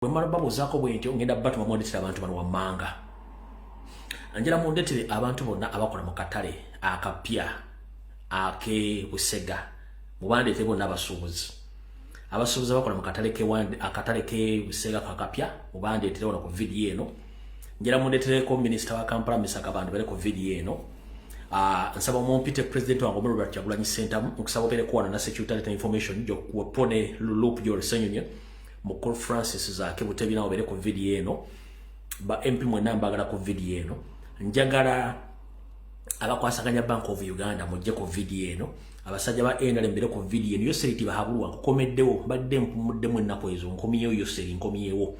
Bwemala babuzaako bwentyo ngenda batuma mwondetera abantu bano wammanga. Anjala mwondetere abantu bonna abakola mu katale akapya ake Busega. Mubandete bonna abasuubuzi. Abasuubuzi abakola mu akatale ke Busega kakapya mubandetera wano ku video eno. Njala mwondetereko Minister wa Kampala Misaka bantu bale ku video eno. Nsaba mumpite President wangu Robert Kyagulanyi Ssentamu nkusaba obere kuwana na security information jo kuwapone loop jo resenyonye. Mukuru Francis zake butebina obere ku video eno ba MP mwena mbagala ku video eno njagala abakwasaganya Bank of Uganda mujje ku video eno abasajja ba NRM mbere ku video eno yoseriti bahabulwa kukomeddewo badde mpumudde mwenako ezo nkomiyewo yoseri nkomiyewo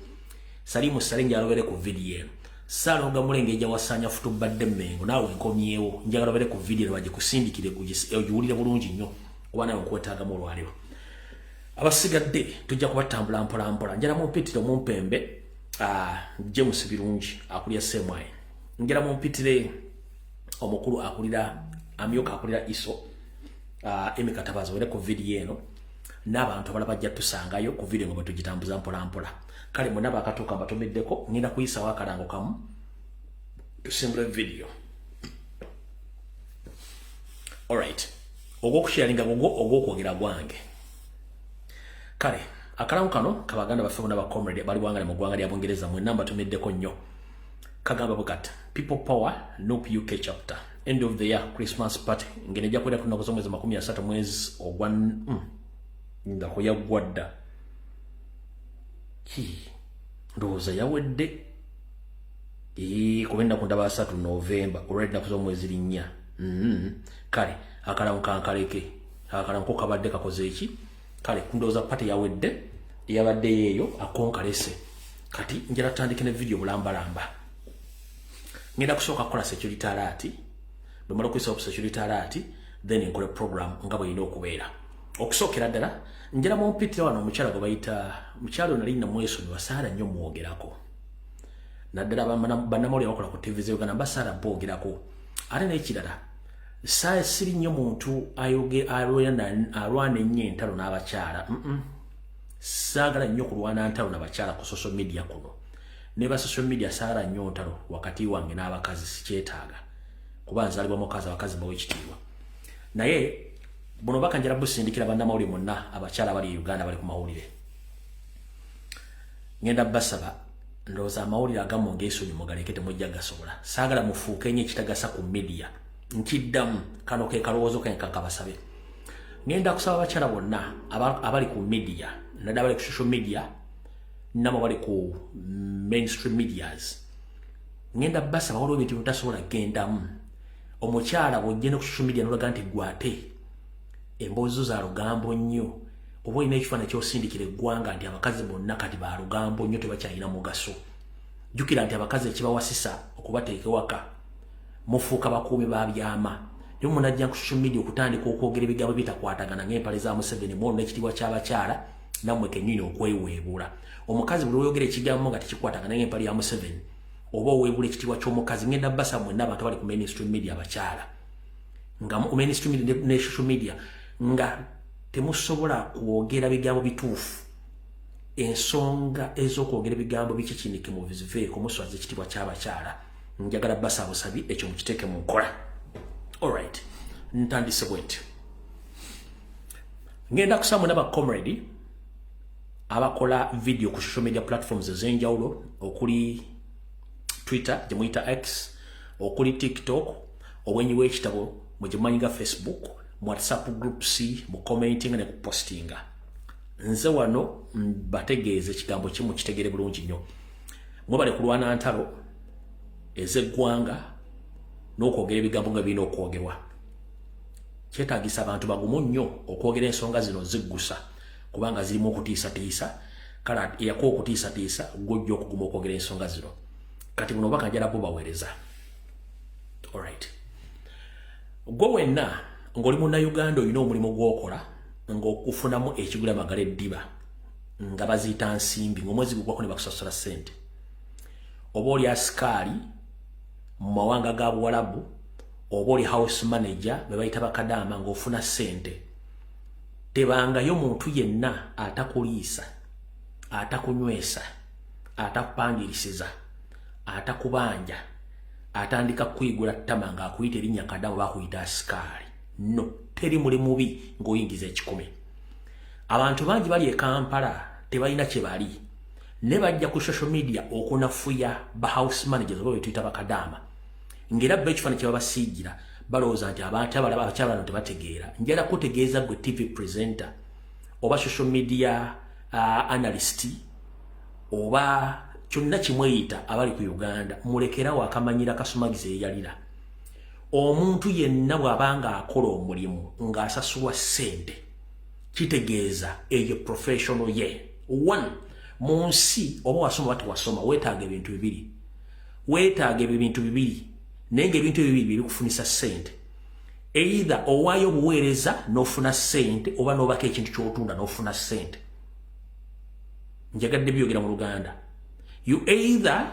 Salimu Salenja alobere ku video eno Salonga Mulengeja wasanya futu badde mmengo nawe nkomiyewo njagala obere ku video eno baje kusindikire kujiwulira bulungi nnyo kubana nkwetaaga mu lwaliro abasigadde tujja kubatambula mpola njala mumpitire mumpembe James Birungi akulira Semwaye njala mumpitire omukulu akulira amyoka akulira iso Emeka Tabazo wele ku video eno n'abantu abalala bajja tusangayo ku video ngo tugitambuza mpola kale muna bakatuka mbatomeddeko ngenda kuyisa wakalango kamu tusimbule video. Alright, ogwokusharinga ogwokwogera gwange kale akalamu kano kabaganda baffe bonna ba comrade bali bwangale mu gwanga lya Bungereza mwe namba tumeddeko nnyo kagamba bugata people power no UK chapter end of the year Christmas party ngeneja kwenda kuna kusomeza 13 mwezi ogwa ndako ya gwadda ndoza yawedde kubenda kundaba 3 November already na kusomeza mwezi linnya kale akalamu kankaleke akalamu ko kabadde kakoze iki kale kundoza pati yawedde yabadde yeyo akonkalese kati njala tandikene video bulamba ngenda kusooka kola security alert bamala kwisa security alert then nkole program ngabo ino okubeera okusookera ddala njala mumpitira wano omukyala gwe bayita mukyalo nali na mweso ni wasala nnyo muwogerako naddala bannamawulire abakola ku TV Uganda basala boogerako ate n'ekirala saa siri nnyo muntu alwana ennyo entalo n'abakyala saagala nnyo kulwana ntalo n'abakyala ku social media kuno ne ba social media saagala nnyo ntalo wakati wange n'abakazi sikyetaaga kuba nzalibwa mukazi abakazi bawe ekitiibwa naye buno bakanjala busindikira bannamawulire monna abakyala bali Uganda bali ku mawulire ngenda basaba ndowooza amawulire agamu ng'esonyi mugaleke temujja gasobola saagala mufuuke nnyo ekitagasa ku media nkiddamu kano ke kalowoozo kenkabasabe ngenda kusaba abakyala bonna abali ku media naddala bali ku social media nabo bali ku mainstream medias ngenda basaba waliwo ebintu byotasobola gendamu omukyala bw'ojja ne ku social media nolaga nti gwate emboozi zo za lugambo nnyo oba olina ekifaananyi ky'osindikira eggwanga nti abakazi bonna kati ba lugambo nnyo tebakyalina mugaso jjukira nti abakazi ekibawasisa okubateeka ewaka mufuuka bakuumi ba byama yo munajja ku social media okutandika okwogera ebigambo bitakwatagana ng'empale za Museveni mwono n'ekitiibwa ky'abakyala nammwe kennyini okweweebula omukazi buli oyogera ekigambo nga tekikwatagana ng'empale ya Museveni oba oweebula ekitiibwa ky'omukazi ngenda basa mwenna abantu bali ku mainstream media abakyala nga mu mainstream ne social media nga temusobola kwogera bigambo bituufu ensonga ez'okwogera ebigambo bikikinike mu biziveeko muswaza ekitiibwa ky'abakyala njagala basa busabi ekyo mukiteeke mu nkola. Alright, ntandise bwentyo ngenda kusaba n'aba comrade abakola video ku social media platforms ez'enjawulo okuli Twitter gye muyita X okuli TikTok obwenyi w'ekitabo mwe gyemumanyi nga Facebook mu WhatsApp groups mu commenting ne ku postinga nze wano bategeeze ekigambo kimu kitegere bulungi nnyo mwe bali kulwana ntalo ezeggwanga n'okwogera ebigambo nga birina okwogerwa kyetaagisa abantu bagumu nnyo okwogera ensonga zino ziggusa kubanga zirimu okutiisatiisa kale eyako okutiisatiisa gw'ojja okuguma okwogera ensonga zino kati buno bakanjala bo baweereza. Alright, gwe wenna ng'oli munnayuganda olina omulimu gw'okola ng'okufunamu ekigula magala eddiba nga baziyita nsimbi ng'omwezi gugwako ne bakusasula ssente oba oli asikaali mu mawanga ga Buwalabu oba oli house manager be bayita bakadaama ng'ofuna ssente tebangayo muntu yenna atakuliisa atakunywesa atakupangirisiza atakubanja atandika kwigula ttama nga akuyita erinnya Kadamu bakuyita asikali no teri muli mubi ng'oyingiza ekikumi. Abantu bangi bali e Kampala tebalina kye bali ne bajja ku social media okunafuya ba house managers oba betuyita bakadaama ngera bba ekifaananyi kye babasiigira balowooza nti abantu abalaba tebategeera. Njala kutegeeza gwe TV presenter oba social media analyst oba kyonna kimweyita abali ku Uganda mulekerawo akamanyira kasumagiza eyalira. Omuntu yenna bw'abanga akola omulimu ng'asasulwa ssente kitegeeza eyo professional ye. One, mu nsi oba wasoma bati wasoma weetaaga ebintu bibiri. Weetaaga ebintu bibiri naye ng'ebintu ebibiri bikufunisa ssente. Either owaayo obuweereza n'ofuna ssente oba n'obaka ekintu ky'otunda n'ofuna ssente. Njagadde byogera mu Luganda. You either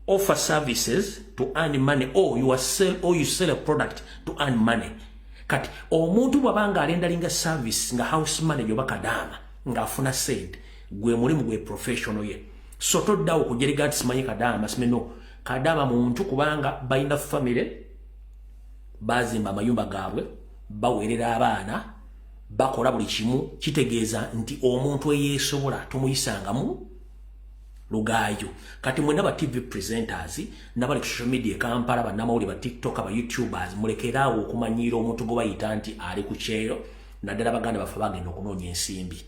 offer services to earn money or you sell a product to earn money. Kati omuntu bw'abanga alendalinga service nga house manager oba kadaama ng'afuna ssente gwe mulimu gwe professional ye. So toddawo kujerega nti simanyi kadaama simeno kadaama muntu kubanga balina family bazimba amayumba gaabwe baweerera abaana bakola buli kimu kitegeeza nti omuntu eyeesobola tumuyisangamu lugaayo. Kati mwena ba TV presenters nabali ku social media Kampala bannamawulire ba TikTok aba YouTubers mulekeraawo okumanyiira omuntu gwe bayita nti ali ku kyeyo naddala baganda bafe bagenda okunoonya ensimbi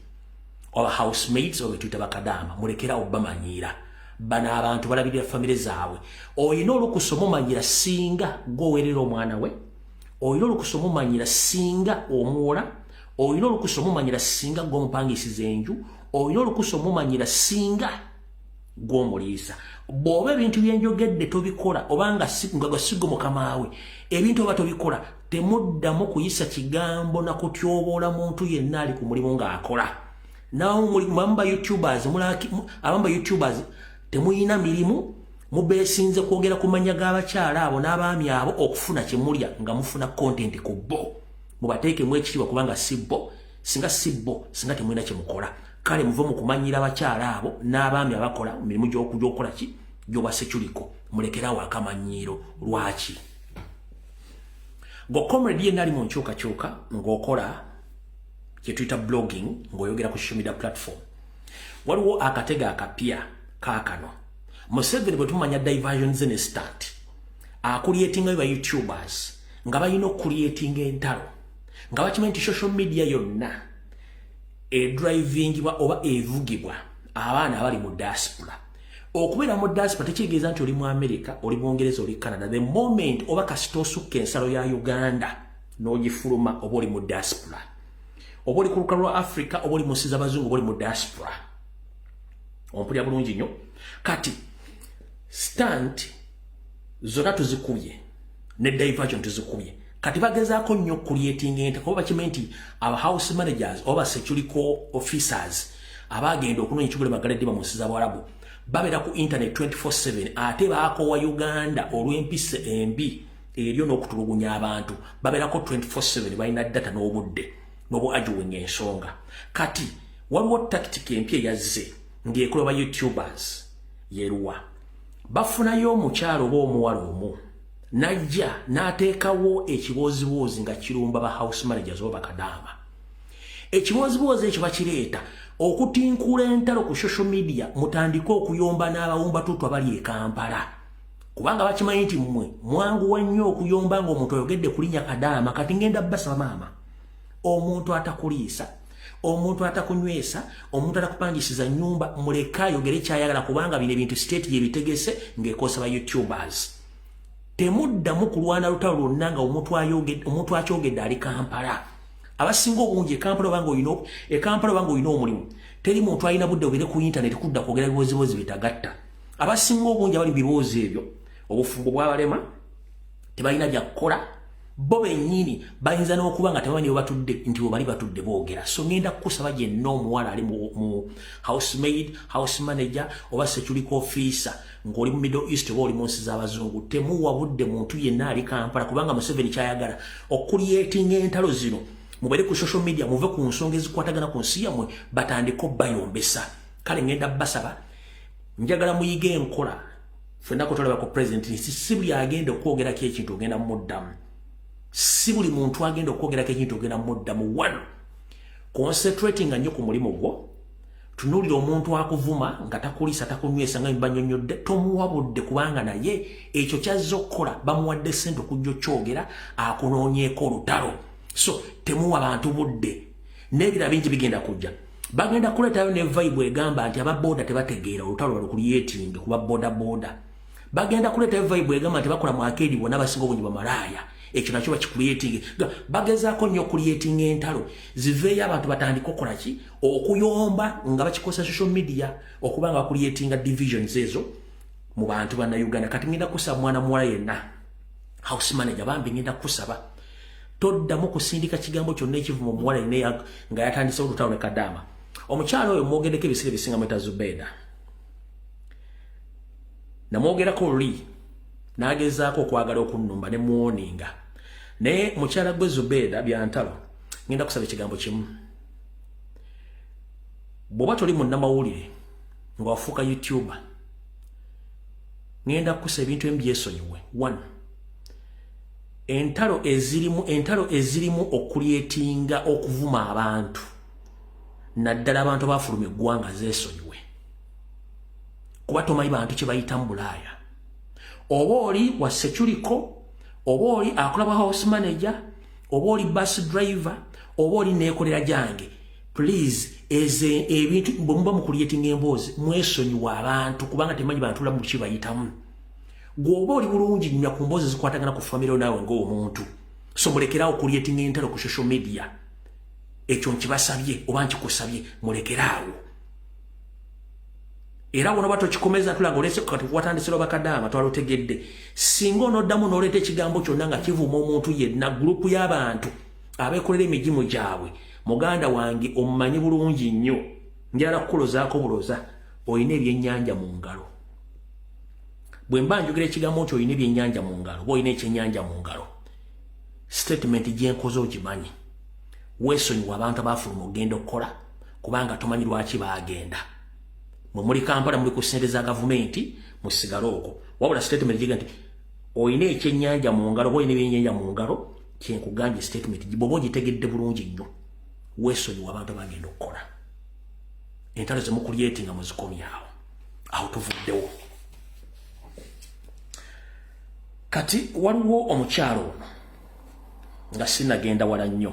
oba housemates oba betuyita bakadaama mulekeraawo bamanyiira. Bano abantu balabirira famire zaabwe. Oyina olukusa omumanyira singa gwoweerera omwana we, oyina olukusa omumanyira singa omuwola, oyina olukusa omumanyira singa gw'omupangisiza enju, oyina olukusa omumanyira singa gw'omuliisa. Bw'oba ebintu byenjogedde tobikola obanga sigo mukamaawe ebintu oba tobikola temuddamu kuyisa kigambo na kutyoboola muntu yenna ali ku mulimu ng'akola. Nawo mubamba YouTubers temuyina mirimu mubeesinze kwogera ku mannya g'abakyala abo n'abaami abo okufuna kyemulya nga mufuna content ku bo. Mubateekemu ekitiibwa kubanga si bo singa temulina kyemukola. Kale muve mu kumanyira abakyala abo n'abaami abakola mirimu gy'okukola ki gy'obase kyuliko mulekeraawo akamanyiiro. Lwaki go comrade yenna ali mu nkyukakyuka ng'okola kye tuyita blogging ng'oyogera ku social media platform waliwo akatega akapya kaakano. Museveni bwe tumanya diversions ne start creatinga ba YouTubers nga balina okucreatinga entalo nga bakimanyi nti social media yonna drivingibwa oba evugibwa abaana abali mu diaspora. Okubeera mu diaspora tekitegeeza nti oli mu America, oli mu Ngereza, oli Canada. The moment oba kasita osukka ensalo ya Uganda n'ogifuluma oba oli mu diaspora, oba oli ku lukalu lwa Africa, oba oli mu nsi z'abazungu, oba oli mu diaspora. Ompulira bulungi nnyo. Kati stunt zonna tuzikubye ne diversion tuzikubye. Kati bagezaako nnyo creating enta kuba bakimanyi nti aba house managers oba security officers abagenda okunoonya ekigule magala eddiba mu nsi z'Abarabu babeera ku internet 24/7 ate baakowa Uganda olw'empisa embi eryo n'okutulugunya abantu babeerako 24/7 balina data n'obudde n'obuajuwinga ensonga. Kati waliwo tactic empya eyazze ng'ekolebwa YouTubers yeruwa bafunayo omukyalo oba omuwala omu najja n'ateekawo ekiboozibuuzi nga kirumba ba house managers oba bakadaama. Ekiboozibuuzi ekyo bakireeta okutinkula entalo ku social media mutandike okuyomba n'abawumba tutu abali e Kampala kubanga bakimanyi nti mmwe mwanguwa nnyo okuyomba ng'omuntu oyogedde kulinnya kadaama. Kati ngenda basaba maama omuntu atakuliisa, omuntu atakunywesa, omuntu atakupangisiza nnyumba muleka ayogere kyayagala kubanga bino ebintu state yebitegese ng'ekosa ba YouTubers. Temuddamu kulwana lutalo lwonna nga omuntu akyogedde ali Kampala. Abasinga obungi Kampala obanga olina omulimu teri muntu alina budde obere ku internet kudda kwogera bibozibozi bitagatta. Abasinga obungi abali bibozi ebyo obufumbo bw'abalema tebalina bya kukola bo bennyini bayinza n'okuba nga tebamanyi batudde nti bali batudde boogera. So ngenda kukusaba yenna omuwala ali mu housemaid, house manager oba security officer ng'oli mu Middle East oba oli mu nsi z'abazungu temuwa budde muntu yenna ali Kampala kubanga Museveni kyayagala okucreatinga entalo zino mubere ku social media muve ku nsonga ezikwatagana ku nsi yammwe batandika bayombesa. Kale ngenda basaba njagala muyige enkola fenna ko tolaba ko president si buli agenda okwogera ki ekintu ogenda muddamu si buli muntu agenda okwogera ki ekintu ogenda muddamu one concentrating nnyo ku mulimu gwo tunulira omuntu akuvuma nga takulisa takunywesa nga mbanyonyodde tomuwabudde kubanga naye ekyo kyazza okukola bamuwadde ssente okujja okyogera akunoonyeeko olutalo so temuwa abantu budde n'ebira bingi bigenda kujja bagenda kuleetayo ne vibe egamba nti ababoda tebategeera olutalo balukulyetinge kuba boda bagenda kuleetayo vibe egamba nti bakola mu akeedi bonna basinga obungi bamalaaya ekyo nakyo bakikuliyetinge bagezaako nnyo okuliyetinga entalo ziveeyo abantu batandika okukola ki okuyomba nga bakikosa social media okuba nga bakuliyetinga divisions ezo mu bantu bannayuganda kati ngenda kusaba mwana muwala yenna house manager bambi ngenda kusaba toddamu kusindika kigambo kyonna ekivumu omuwala yenna nga yatandise olutalo ne Kadaama omukyalo oyo mwogeddeko ebiseera bisinga mweta Zubeda namwogerako luli nagezaako okwagala okunnumba ne muwoninga naye mukyala gwe Zubeda byantalo ngenda kusaba ekigambo kimu bw'oba toli munnamawulire nga wafuuka YouTuber ngenda kusa ebintu ebyesonyiwe one entalo ezirimu okulyetinga okuvuma abantu naddala abantu abafuluma eggwanga zeesonyiwe kuba tomanyi bantu kye bayita mu Bulaaya oba oli wa security oba oli akola bwa house manager oba oli bus driver oba oli neekolera jange please ebintu bwemuba mukulyetinga emboozi mwesonyiwa abantu kubanga temanyi bantu lamu kye bayitamu gwoba oli bulungi nnyo ku mboozi zikwatagana ku famire naawe ng'omuntu so mulekerawo kulyetinga entalo ku social media ekyo nkibasabye oba nkikusabye mulekeraawo era wano bato kikomeza tulaga olese kati watandisiro Bakadaama twalutegedde singa onoddamu n'oleeta ekigambo kyonna nga kivuma omuntu yenna gurupu y'abantu abeekolera emigimu gyabwe muganda wange omumanyi bulungi nnyo njala kukulozaako buloza olina ebyennyanja mu ngalo bwe mba njogera ekigambo nti olina ebyennyanja mu ngalo oba olina ekyennyanja mu ngalo statement gyenkoze ogimanyi weesonyiwa abantu abaafuluma ogenda okukola kubanga tomanyi lwaki baagenda mwe muli Kampala muli ku ssente za gavumenti musigale okwo wabula statement giga nti olina ekyennyanja mu ngalo oba olina ebyennyanja mu ngalo kyenkugambye statement bw'oba ogitegedde bulungi nnyo weesonyiwa abantu abagenda okukola entalo zemukulyetinga muzikomyawo awo tuvuddewo kati waliwo omukyalo ono nga sinagenda wala nnyo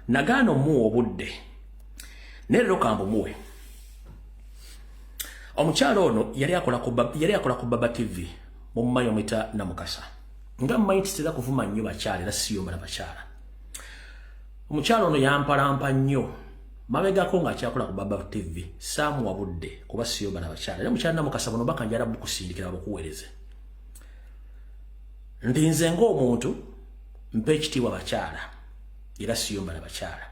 nagaana omuwa obudde naye leero kambumuwe omukyalo ono yali akola ku Baba TV mumumanyi omwita Namukasa nga mmanyi titera kuvuma nnyo bakyala era siyomba na bakyala omukyalo ono yampalampa nnyo mabegako ng'akyakola ku Baba TV saamuwa budde kuba siyomba na bakyala era mukyala Namukasa buno baka njala bukusindikira bakuweereze nti nze ng'omuntu mpa ekitiibwa bakyala era siyomba na bakyala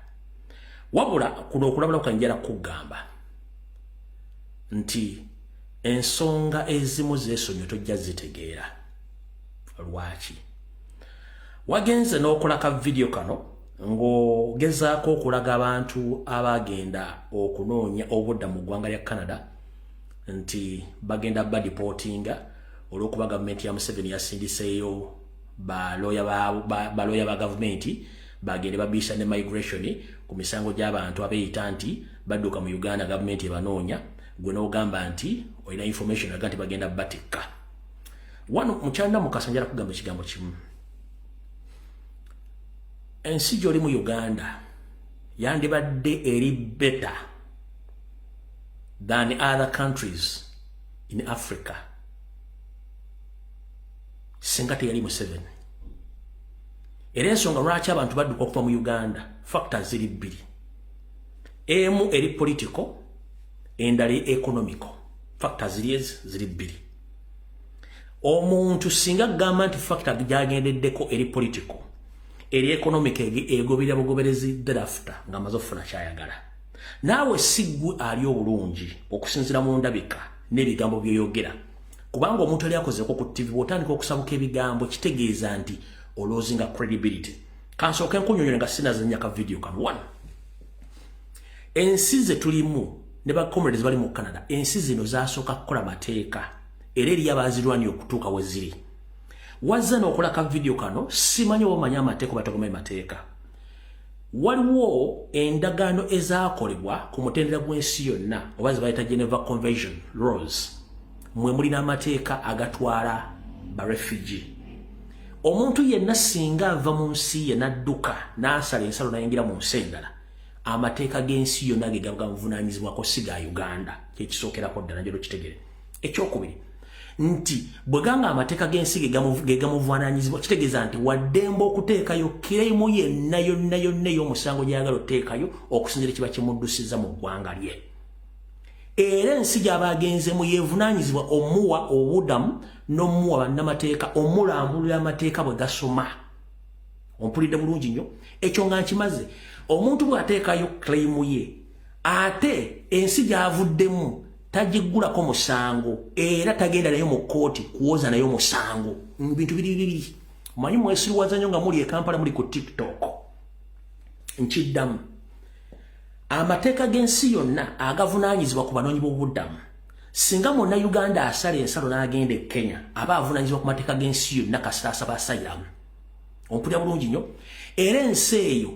wabula kuno okulabula kukanjala kugamba nti ensonga ezimu zeesonyiwe tojja zitegeera lwaki wagenze n'okola ka video kano ng'ogezaako okulaga abantu abagenda okunoonya obudda mu ggwanga lya Canada nti bagenda badipotinga olw'okuba gavumenti ya Museveni yasindiseeyo balooya ba gavumenti bagende babisha ne migration ku misango gy'abantu abeeyita nti badduka mu Uganda gavumenti ebanoonya gwe n'ogamba nti olina information aga nti bagenda batikka wano mukyala Namukasa njala kugamba ekigambo kimu ensi gy'oli mu Uganda yandibadde eri better than other countries in Africa singa teyali Museveni era ensonga lwaki abantu badduka okuva mu Uganda factors ziri bbiri emu eri political endala economical factors ziri bbiri omuntu singa gamba nti factor gyagendeddeko eri political eri economic egobera bugoberezi thereafter nga amaze okufuna kyayagala naawe siggwe ali obulungi okusinzira mu ndabika n'ebigambo byoyogera kubanga omuntu ali akozeko ku TV bw'otandika okusabuka ebigambo kitegeeza nti oloozinga credibility kansooke nkunyonyola nga sinazannya ka video kano one ensi ze tulimu ne ba comrades bali mu Canada ensi zino zasooka kukola mateeka era eri abazirwani okutuuka we ziri wazza n'okolaka video kano simanyi obamanyi amateeka batagomaye mateeka waliwo endagaano ezaakolebwa ku mutendera gw'ensi yonna oba zibayita Geneva Convention laws mwe mulina amateeka agatwala ba refugee omuntu yenna singa ava mu nsi ye n'adduka n'asala ensalo n'ayingira mu nsi endala amateeka g'ensi yonna ge gamuvunaanyizibwako si ga Uganda kyekisookerako ddala njalo kitegere ekyokubiri nti bwe ganga amateeka g'ensi ge gamuvunaanyizibwa kitegeeza nti waddemba okuteekayo kiremu yenna yonna ey'omusango gy'ayagala oteekayo okusinziira kiba kimuddusiza mu ggwanga lye era ensi gy'aba agenzemu yeevunaanyizibwa omuwa obudamu n'omuwa bannamateeka omulambulira amateeka bwe gasoma ompulidde bulungi nnyo ekyo nga nkimaze omuntu bw'ateekayo claim ye ate ensi gy'avuddemu tagiggulako musango era tagenda nayo mu kooti kuwoza nayo musango bintu biri manyi mwesiriwaza nnyo nga muli e Kampala muli ku TikTok nkiddamu amateeka g'ensi yonna agavunaanyizibwa ku banoonyi b'obuddamu singa monna Uganda asala ensalo n'agenda e Kenya aba avunaanyizibwa ku mateeka g'ensi yonna kasita asaba asayiramu ompulira bulungi nnyo era ensi eyo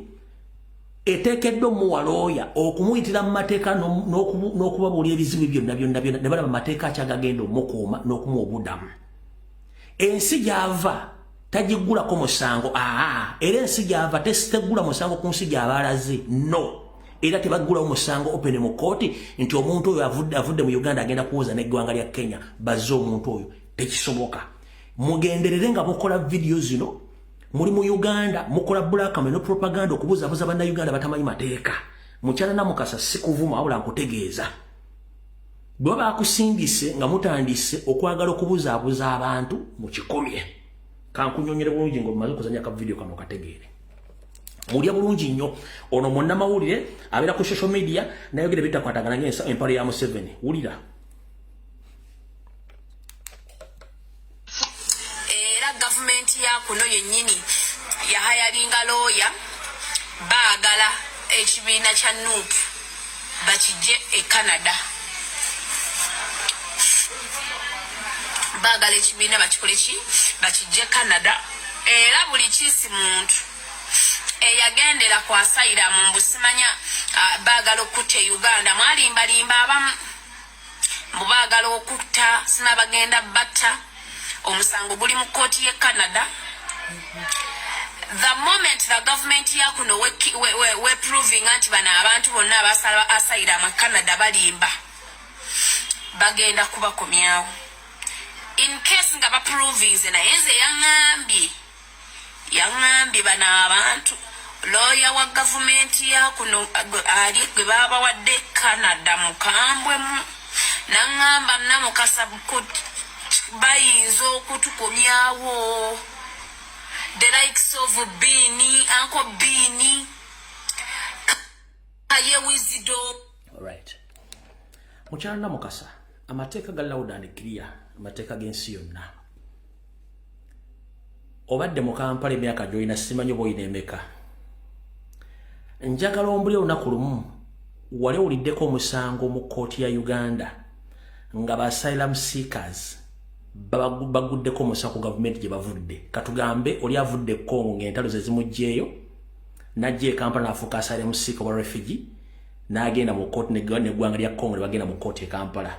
eteekeddwa omuwalooya okumuyitira mu mateeka n'okubabuulira ebizibu byonna ne balaba mateeka akyagagenda omukuuma n'okumuwa obuddamu ensi gy'ava tagiggulako musango era ensi gy'ava teggula musango ku nsi gy'aba alaze no era tebaggulawo musango opene mu kooti nti omuntu oyo avudde mu Uganda agenda kuwoza n'eggwanga lya Kenya bazze omuntu oyo tekisoboka mugenderere nga mukola video zino muri mu Uganda mukola blackmail no propaganda okubuzabuza banna Uganda batamanyi mateeka mukyala Namukasa si kuvuma wabula nkutegeeza bwe bakusindise nga mutandise okwagala okubuzaabuza abantu mu kikomye kankunyonyere bulungi ng'omaze okuzanya ka video kano kategeere mulya bulungi nnyo ono munnamawulire abeera ku social media nayogera bitakwatagana empalo ya Museveni wulira era gavumenti ya kuno yennyini yahayalinga looya baagala ekibiina kya NUP bakijje e Canada baagala ekibiina bakikole ki bakijje Canada era buli kiisi muntu eyagendera kwasayira mu mbusimanya baagala okutta Uganda mwalimbalimba abamu mubaagala okutta sinabagenda batta omusango guli mu kooti ye Canada the moment the government ya kuno we proving anti bana abantu bonna abasala asayira mu Canada balimba bagenda kubakomyawo in case nga ba proving na yenze yangambye bana abantu lawyer wa government ya kuno ali gwe baba wadde Canada mukambwe nangamba Namukasa bayinza okutukomyawo the likes of Bini Uncle Bini aye wisdom. Alright, mukyala Namukasa amateeka ga loud and clear amateeka g'ensi yonna obadde mu Kampala emyaka gy'olina simanyi oba olina emeka njagala ombulire olunaku lumu wali owuliddeko omusango mu kooti ya Uganda nga ba asylum seekers baguddeko omusango ku gavumenti gye bavudde katugambe oli avudde Congo ng'entalo ze zimuggyeeyo n'ajja e Kampala n'afuuka asylum seeker wa refugee n'agenda mu kooti n'eggwanga lya Congo ne bagenda mu kooti e Kampala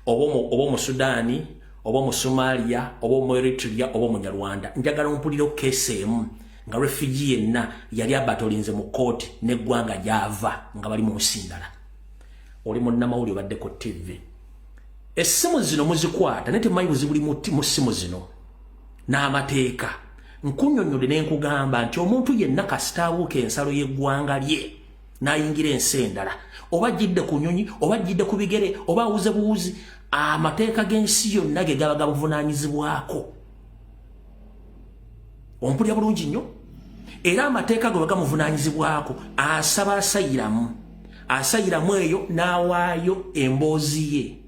oba mu Sudaani oba mu Somalia oba mu Eritrea oba mu Nyarwanda njagala mpulire keesi emu nga refugee yenna yali abatolinze mu kooti n'eggwanga gy'ava nga bali mu nsi ndala oli munnamawulire obadde ku TV essimu zino muzikwata naye temumanyi buzibuli mu ssimu zino n'amateeka nkunnyonnyodde ne nkugamba nti omuntu yenna kasita abuuka ensalo y'eggwanga lye n'ayingira ensi endala oba ajjidde ku nyonyi oba ajjidde ku bigere oba awuze buwuzi amateeka g'ensi yonna ge gaba gabuvunaanyizibwako ompulira bulungi nnyo era amateeka ge bagamuvunaanyizibwako asaba asayiramu eyo n'awaayo emboozi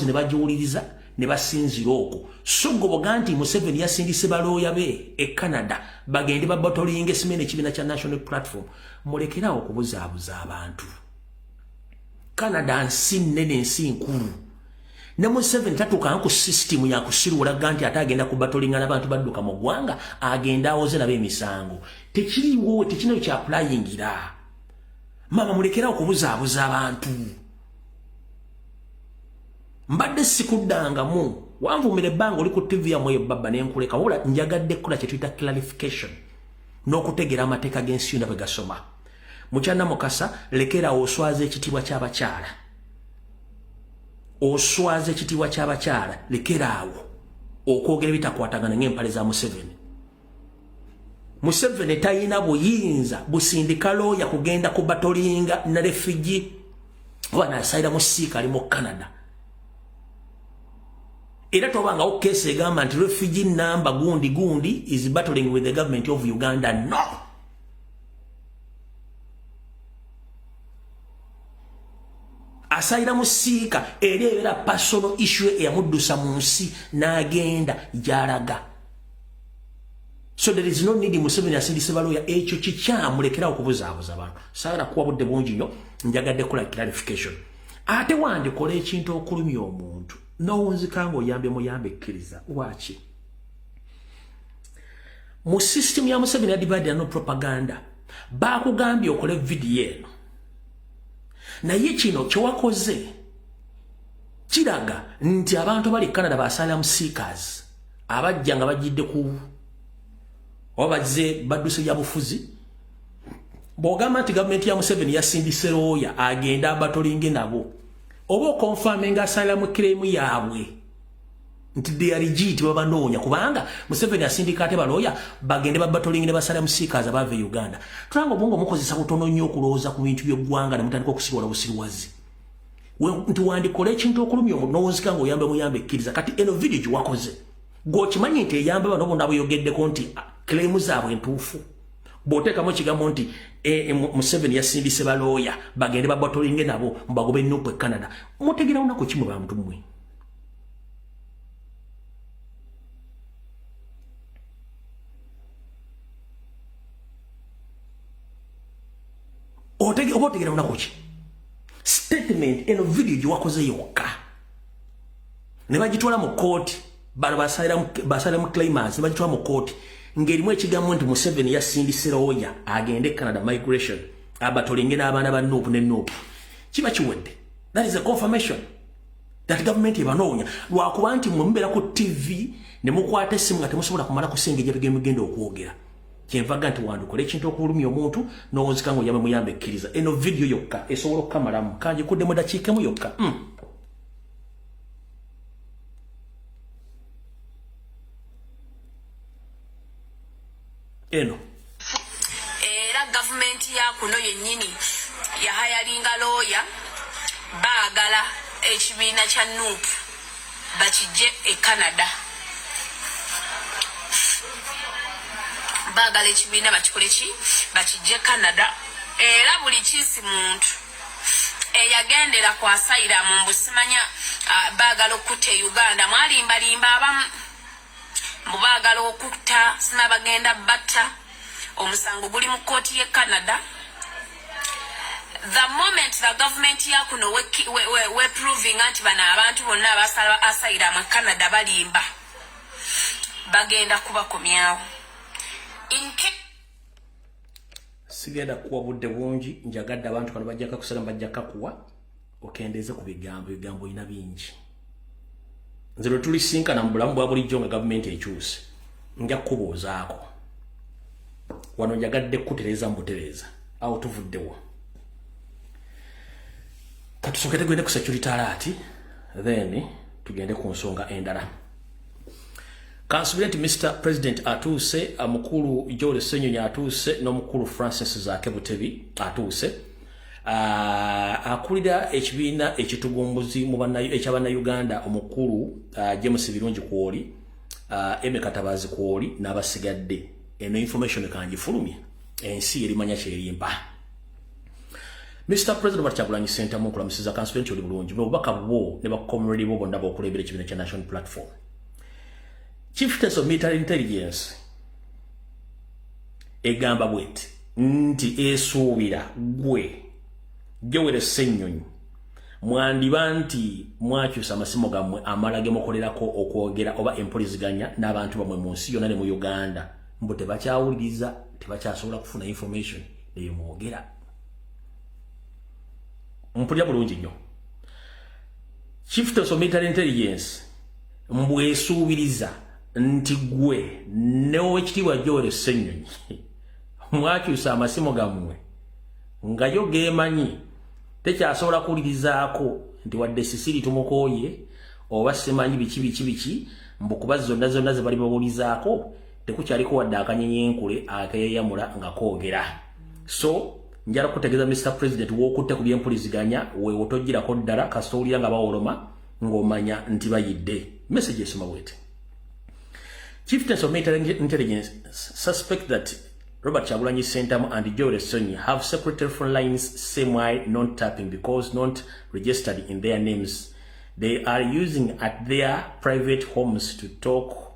ne bagiwuliriza ne basinzira okwo so goboga nti Museveni yasindise balooya be e Canada bagende babatolinga esimene ekibiina kya National Platform mulekerawo okubuzaabuza abantu Canada nsi nnene nsi nkulu ne Museveni tatuuka ku system ya kusiruula ganti ate agenda kubatolinga n'abantu badduka mu ggwanga agenda awoze nabo emisango tekiriwo tekino kya applyingira mama mulekera okubuzaabuza abantu mbadde sikuddangamu wanvumira ebbanga oli ku TV yamwe baba nenkuleka wabula njagadde kukola kye tuyita clarification n'okutegera amateeka g'ensi yonna bwe gasoma mukyana mukasa lekera oswaza ekitiibwa ky'abakyala oswaza ekitiibwa ky'abakyala lekeraawo okwogera bitakwatagana ng'empale za Museveni tayina buyinza busindika looya kugenda kubatolinga na refugee wanasayira mu siika ali mu Canada era tobangawo keesi egamba nti refugee number gundi is battling with the government of Uganda. No, asayira mu siika eri ebeera personal issue eyamuddusa mu nsi n'agenda gy'alaga. So there is no need Museveni asindise balooya ekyo kikyamulekerawo okubuzaabuza abantu. Saagala kuwa budde bungi nnyo njagadde kola clarification. Ate wandikola ekintu okulumya omuntu n'owunzika ng'oyambe muyambe ekkiriza waki mu system ya Museveni ya divide and propaganda bakugambye okole video eno naye kino kyewakoze kiraga nti abantu bali Canada basalamu seekers abajja nga bajjidde ku obaze badduse ya bufuzi bw'ogamba nti gavumenti ya Museveni yasindise looya agenda abatolinge nabo oba okonfaminga asalamu claim yaabwe nti they are legit babanoonya kubanga Museveni asindika ate balooya bagende babatolinge ne basalamu seekers abava e Uganda. Tulanga obwongo mukozesa butono nnyo okulowooza ku bintu by'eggwanga ne mutandika okusirwala busirwazi nti wandikola ekintu okulumya omuntu n'owunzika ng'oyambe muyambe ekkiriza kati eno video gyewakoze gwokimanyi nti eyambe bano bonna bweyogeddeko nti claim zaabwe ntuufu bw'oteekamu ekigambo nti Museveni yasindise balooya bagende babatolinge nabo mbagobe Nuupu e Canada mutegera lunaku kimwe bantu mmwe oba otegera lunaku ki statement eno video gyewakoze yokka ne bagitwala mu kooti bano basaliramu claimants ne bagitwala mu kooti ngerimu ekigambo nti Museveni yasindise looya agende Canada migration abatolinge n'abaana ba Nuupu ne Nuupu kiba kiwedde. That is a confirmation that government ebanoonya lwakuba nti mwe mubeera ku TV ne mukwata essimu nga temusobola kumala kusengejja bigemugenda okwogera kyenvaga nti wandikola ekintu okulumya omuntu n'owunzika ng'oyambe muyambe ekkiriza. Eno video yokka esobola okukamalamu kanjikudde mu dakiika emu yokka eno era gavumenti ya kuno yennyini yahayalinga looya baagala ekibiina kya Nuupu bakijje e Canada baagala ekibiina bakikole ki bakijje Canada era buli kiisi muntu eyagendera kwasayira mu mbusimanya baagala okutta e Uganda mwalimbalimba abamu mubaagala okutta sinabagenda batta omusango guli mu kooti ye Canada. The moment the government ya kuno we proving anti bana abantu bonna abasayira mu Canada balimba bagenda kubakomyawo sigenda kuwa budde bungi njagadde abantu kano bajjaka kusala bajjaka kuwa okendeze ku bigambo ina bingi nzero tulisinkana mu bulamu bwa bulijjo nga gavumenti ekyuse nja kubuuzaako wano njagadde kutereza mbutereza awo tuvuddewo katusooke tugende ku security alert then tugende ku nsonga endala. Kansubira nti Mr. President atuuse mukulu Joel Ssenyonyi atuuse n'omukulu Francis Zaake Butebi atuuse akulira ekibiina ekitugumbuzi eky'Abannayuganda omukulu James Birungi Kwoli Eme Katabazi Kwoli n'abasigadde eno information kanjifulumye ensi erimanya kyerimba. Mr. President Kyagulanyi Ssentamu okulamusiza Kansubira nti oli bulungi n'obubaka bwo ne bakomredi bo bonna b'okulembera ekibiina kya National Platform. Chieftains of Military Intelligence egamba bweti nti esuubira gwe Joel Ssenyonyi mwandiba nti mwakyusa amasimu gammwe amala ge mukolerako okwogera oba empuliziganya n'abantu bamwe mu nsi yonna ne mu Uganda mbu tebakyawuliriza tebakyasobola kufuna information eyo mwogera. Mpulira bulungi nnyo. Chieftains of Military Intelligence mbwesuubiriza nti gwe n'owekitiibwa Joel Ssenyonyi mwakyusa amasimu gammwe nga yo geemanyi tekyasobola kuwulirizaako nti wadde Sisiri tumukooye oba simanyi biki mbukuba zonna ze bali babuulizaako tekukyaliko wadde akanyenyenkule akeyeyamula nga koogera. So njala kutegeeza Mr. President w'okutte ku by'empuliziganya weewo tojjirako ddala kasita owulira nga bawoloma ng'omanya nti bayidde. Message esoma bwete. Chieftains of Military Intelligence suspect that Robert Kyagulanyi Ssentamu and Joel Ssenyonyi have separate telephone lines same-way non-tapping because not registered in their names. They are using at their private homes to talk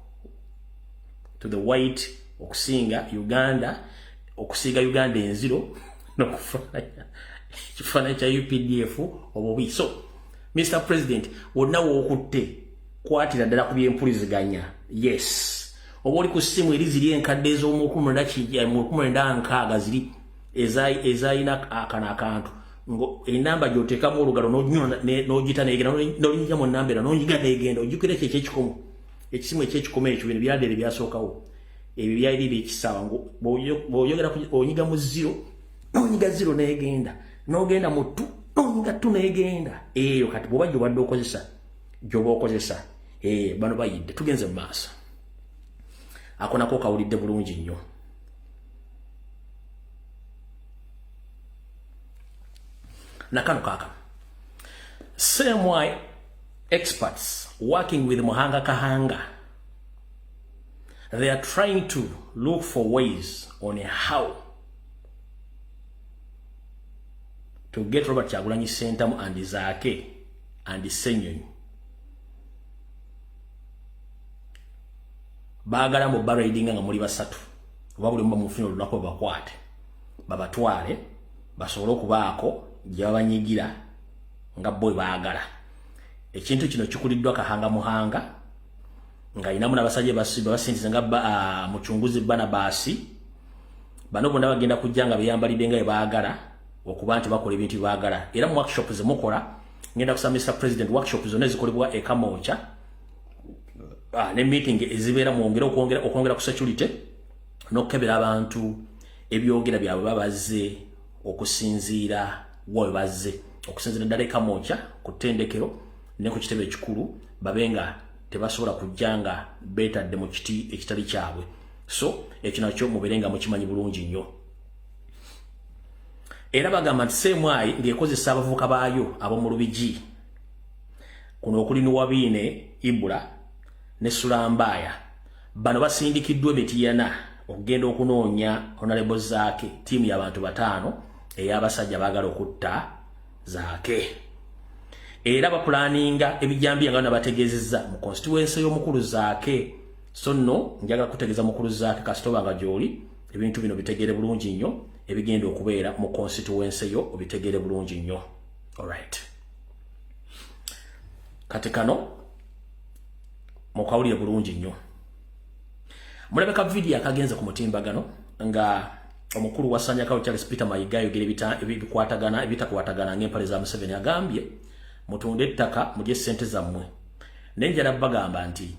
to the white okusinga Uganda enziro n'okufaananya kya UPDF obubi. So Mr. President wonna w'okutte kwatira ddala ku by'empuliziganya. Yes. Oba oli ku ssimu eri ziri enkadde ez'omu1996 ziri ezayina akana akantu enamba gy'oteekamu olugalo n'ogita neegenda n'olinnya mu nnamba era n'onyiga neegenda ojjukira ekyo ekyekikomo ekisimu ekyekikomo ekyo bino byaddere byasookawo ebyo byali byekisaawa bw'oyogera onyiga mu 0 n'onyiga 0 neegenda n'ogenda mu 2 n'onyiga 2 neegenda eyo kati bw'oba gy'obadde okozesa bano bayidde tugenze mu maaso. Ako nako kawulidde bulungi nnyo. Nakano kaka. Same way experts working with Muhanga Kahanga, they are trying to look for ways on how to get Robert Kyagulanyi Ssentamu and Zaake and Ssenyonyi baagala mu barading nga muli basatu oba buli mu mufino lunaku bakwate babatwale basobole okubaako gye babanyigira nga boy baagala. Ekintu kino kikuliddwa Kahanga Muhanga nga inamu n'abasajja basinziza nga muchunguzi Barnabas bano bonna bagenda kujja nga beyambalidde nga baagala okuba nti bakola ebintu baagala. Era mu workshop ze mukola ngenda kusaba Mr. President workshop zonna zikolebwa e Kamoocha ne meeting ezibera okwongera ku security n'okukebera abantu ebyogera byabwe babaze okusinziira wawe bazze okusinziira ddala e Kamoocha ku ttendekero ne ku kitebe ekikulu babenga tebasobola kujjanga betadde mu kiti ekitali kyabwe. So ekyo nakyo muberenga mukimanyi bulungi nnyo. Era bagamba nti seemwayi ng'ekozesa abavubuka baayo ab'omu Lubigi kuno okuli Nuwabiine Ibula ne Sulambaya bano basindikiddwa Betiyana okugenda okunoonya Honorable Zaake tiimu y'abantu 5 ey'abasajja baagala okutta Zaake. Era bapulaninga ebijambiya nga nabategeezezza mu constituency y'omukulu Zaake. So nno njaga kutegeeza mukulu Zaake kasitoba nga gy'oli ebintu bino bitegere bulungi nnyo ebigenda okubeera mu constituency yo obitegere bulungi nnyo. Alright. Kati kano mukawulire bulungi nnyo. Mulabeka video akagenze ku mutimbagano nga omukulu wa Sanyakawo Charles Peter Mayiga ayogera ebitakwatagana ng'empale za Museveni agambye mutunde ettaka mugye ssente zammwe. Nenjala bagamba nti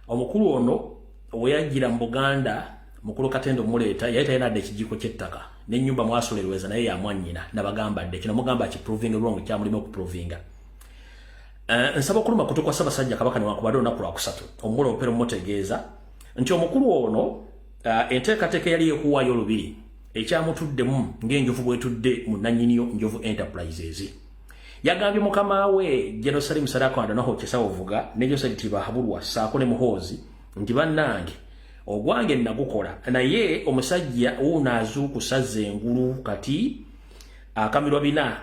omukulu ono weyajjira mu Buganda mukulu Katendo muleeta yali tayinadde ekijiko ky'ettaka n'ennyumba mwasolerweza naye yamwannyina nabagambadde kino mugamba kiproving wrong kyamulima okuprovinga. Nsaba okuluma kutukwa Ssaabasajja Kabaka newankubadde olunaku lwakusatu omugole opera mutegeeza nti omukulu ono enteekateeka yali ekuwaayo olubiri ekyamutuddemu ng'enjovu bwetudde mu nannyiniyo Njovu Enterprises. Yagambye mukama we Jerusalem Sadako Andanaho Kisawovuga ne Joseph Bahabulwa saako ne Muhoozi nti bannange ogwange nagukola naye omusajja uunaazu kusaza engulu kati akamirwa bina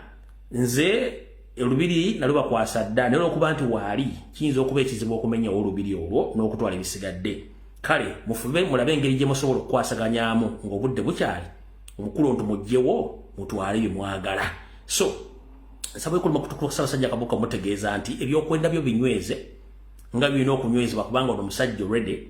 nze olubiri naluba kwasadda naye okuba nti waali kiyinza okuba ekizibu okumenya olubiri olwo n'okutwala ebisigadde. Kale mufube mulabe engeri gye musobola okukwasaganyaamu ng'obudde bukyali omukulu nti mugyewo mutwale bye mwagala. So Nsaba ko makutuko Ssaabasajja Kabuuka mutegeeza nti ebyokwenda byo binyweze nga bino okunywezebwa kubanga ono omusajja already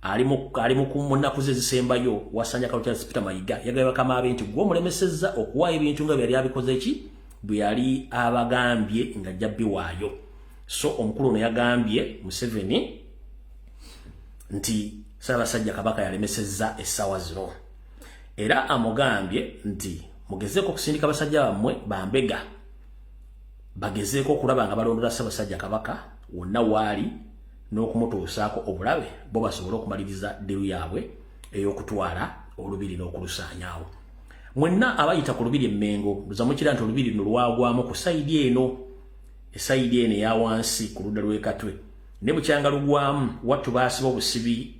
ali mu kumunnaku ze zisembayo Wasanja Kalutya Peter Mayiga yagaba kamabe nti gwo mulemesezza okuwa ebintu nga byali abikoze ki bwe yali abagambye nga jabbi waayo. So omukulu ono yagambye Museveni nti Ssaabasajja Kabaka yalemesezza essaawa zino era amugambye nti mugezeeko okusindika basajja bammwe bambega bagezeeko okulaba nga balondola Ssaabasajja Kabaka wonna waali n'okumutuusaako obulabe bo basobole okumaliriza ddiru yaabwe ey'okutwala olubiri n'okulusaanyaawo. Mwenna abayita ku lubiri Emmengo luzamukira nti olubiri luno lwagwamu ku sayidi eno esayidi eno eya wansi ku ludda lw'Ekatwe ne bukyanga lugwamu wattu baasiba obusibi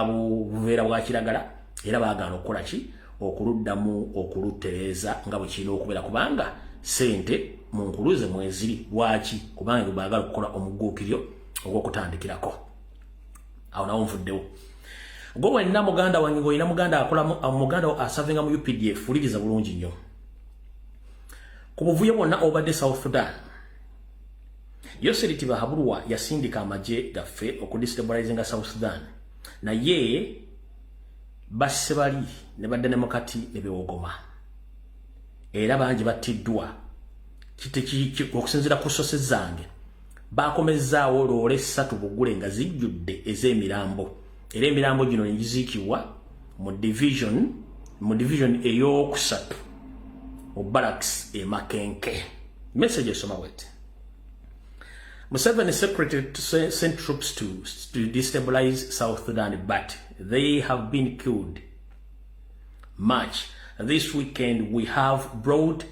buveera bwa kiragala era baagaana okukola ki okuluddamu okulutereeza nga bwe kirina okubeera kubanga sente mu nkuluze mweziri lwaki kubanga baagala okukola omugguukiryo ogw'okutandikirako. Awo nawo nvuddewo gwe wenna muganda wange ng'olina muganda muganda asavinga mu UPDF wuliriza bulungi nnyo ku buvuyo bwonna obadde South Sudan. Yoseriti Bahabulwa yasindika amagye gaffe okudestabilizinga South Sudan naye basse bali ne badda ne mukati ne bewogoma era bangi battiddwa okusinziira ku sose zange bakomezzaawo loole 3 bugule nga zijjudde ez'emirambo era emirambo gino negiziikibwa mu division ey'okusatu mu barracks e Makenke. Message esoma wet Museveni secretary sent troops to destabilize South Sudan, but they have been killed. March. This weekend we have brought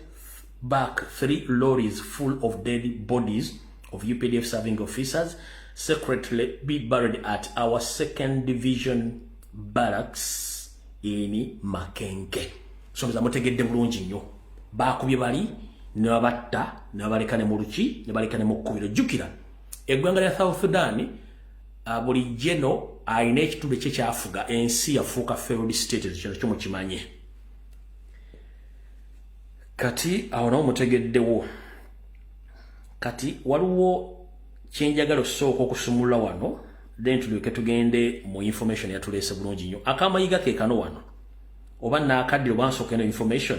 back 3 lorries full of dead bodies of UPDF serving officers secretly be buried at our 2nd Division barracks in Makenke. So mutegedde bulungi nnyo baakubye bali ne babatta ne babaleka ne mu luki ne baleka ne mu kkubiro. Jjukira eggwanga lya South Sudan buli jeno ayina ekitundu kye kyafuga ensi yafuuka failed state kino kyo mukimanye. Kati awo nawo mutegeddewo kati waliwo kyenjagala osooka okusumulula wano then tulyoke tugende mu information yatuleese bulungi nnyo. Akamayiga ke kano wano oba naakaddira oba nsooka eno information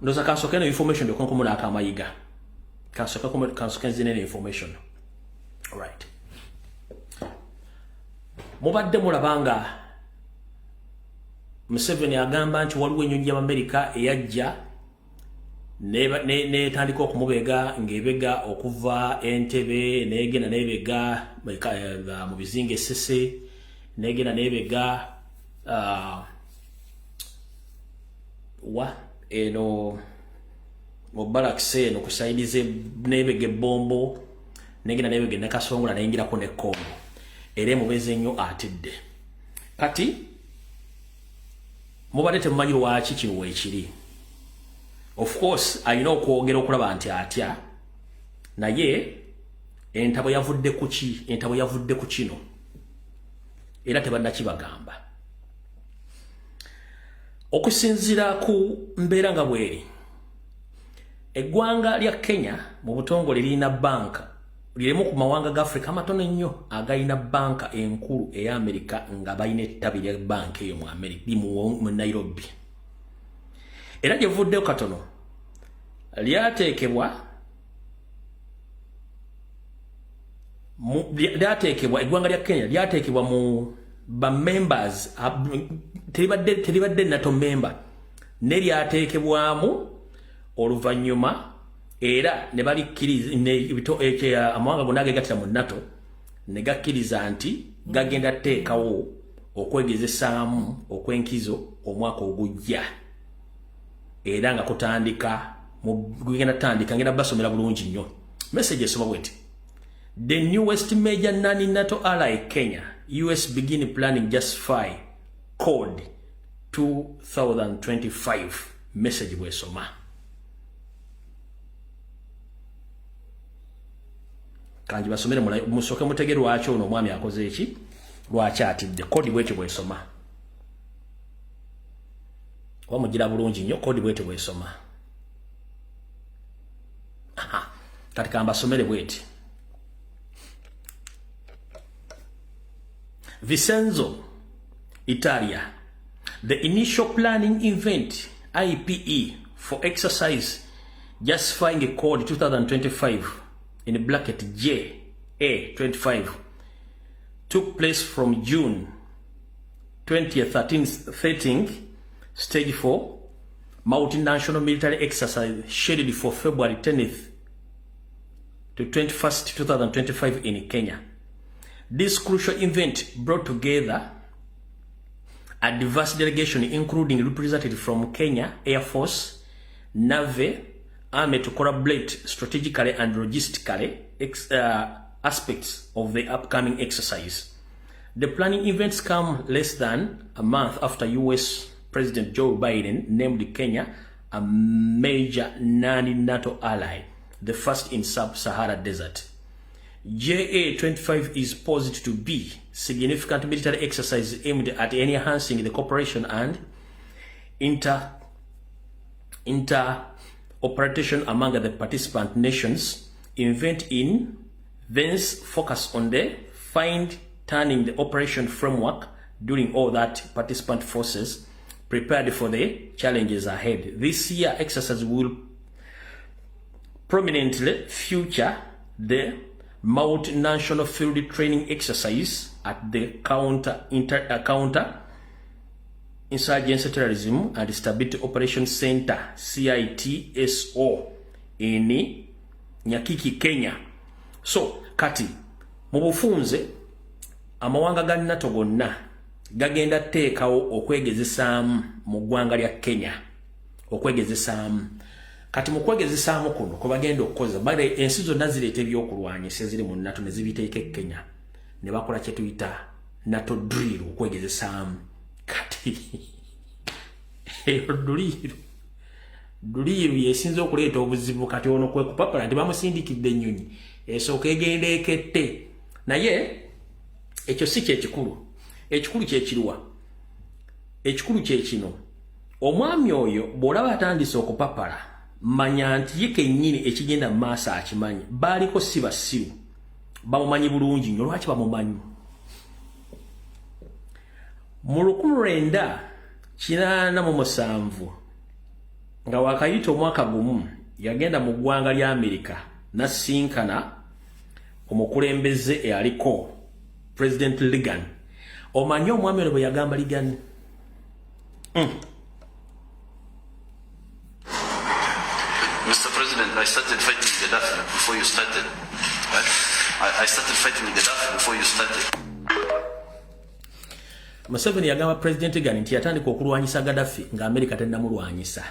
ndoza kansooka eno information byokonkomula akamayiga kansooka nzina eno information. Alright, mubadde mulabanga Museveni agamba nti waliwo ennyonyi y'Amerika eyajja netandika okumubega ng'ebega okuva Entebbe negenda nebega mu bizinga Esese negenda nebega wa eno mu barracks eno kusaidize nebega Bombo negenda nebega ne Kasongola nayingirako ne Kongo era mubeze nnyo atidde. Kati mubadde temumanyi lwaki kino weekiri. Of course alina okwogera okulaba nti atya naye entabo yavudde ku ki entabo yavudde ku kino era tebannakibagamba okusinziira ku mbeera nga bweri. Eggwanga lya Kenya mu butongole lirina banka lirimu ku mawanga ga Afrika amatono ennyo agalina banka enkulu eya Amerika nga balina ettabi lya banka eyo mu Amerika mu Nairobi. Era gyevuddeyo katono lyateekebwa eggwanga lya Kenya lyateekebwa mu ba-members teribadde NATO member ne lyateekebwamu oluvannyuma era ne balikkiriza amawanga gonna ageegattira mu NATO ne gakkiriza nti gagenda teekawo okwegezesaamu okw'enkizo omwaka ogujja era nga kutandika gugenda tandika ngenda basomera bulungi nnyo. Message esoma bweti: the newest major non-NATO ally Kenya, US begin planning justify code 2025. Message bwesoma kanji basomere musoke mutegere lwaki ono omwami akoze eki lwaki atidde. Kodi bwetyo bwesoma wamugira bulungi nnyo. Kodi bwetyo bwesoma kati kambasomere bweti. Vicenzo, Italia. The initial planning event, IPE, for exercise justifying a code 2025 in bracket JA25 took place from June 20th, 13th, stage 4, multinational military exercise scheduled for February 10th to 21st, 2025 in Kenya. This crucial event brought together a diverse delegation including representatives from Kenya Air Force, Navy, Army to collaborate strategically and logistically aspects of the upcoming exercise. The planning events come less than a month after US President Joe Biden named Kenya a major non-NATO ally, the first in sub-Saharan desert. JA25 is posed to be significant military exercise aimed at enhancing the cooperation and interoperation among the participant nations. Event in Venice focus on the fine-tuning the operation framework during all that participant forces prepared for the challenges ahead. This year exercise will prominently feature the multinational field training exercise at the counter insurgency terrorism and stability operations center CITSO in Nyakiki, Kenya. So kati mu bufunze amawanga ga NATO gonna gagenda teekawo okwegezesaamu mu ggwanga lya Kenya, okwegezesaamu. Kati mu kwegezesaamu kuno ko bagenda okukoza bale ensi zonna zireeta ebyokulwanyisa ziri mu NATO ne zibiteeka e Kenya ne bakola kye tuyita NATO drill okwegezesaamu. Kati duliru yesinza okuleeta obuzibu kati ono kwekupapala nti bamusindikidde ennyonyi esooka egenda ekette. Naye ekyo si kyekikulu. Ekikulu kyekiruwa? Ekikulu kyekino, omwami oyo bw'olaba atandise okupapala manya nti ye kennyini ekigenda mu maaso akimanyi. Baaliko si basiru, bamumanyi bulungi nnyo. Lwaki bamumanyi? Mu 1987 nga wakayita omwaka gumu yagenda mu ggwanga lya Amerika n'asinkana omukulembeze eyaliko President Reagan. Omanyi omwami oyo bwe yagamba Reagan? Mr. President, I started fighting Gaddafi before you started. Right? I started fighting Gaddafi before you started. Museveni yagamba President Reagan nti yatandika okulwanyisa Gaddafi nga Amerika tennamulwanyisa.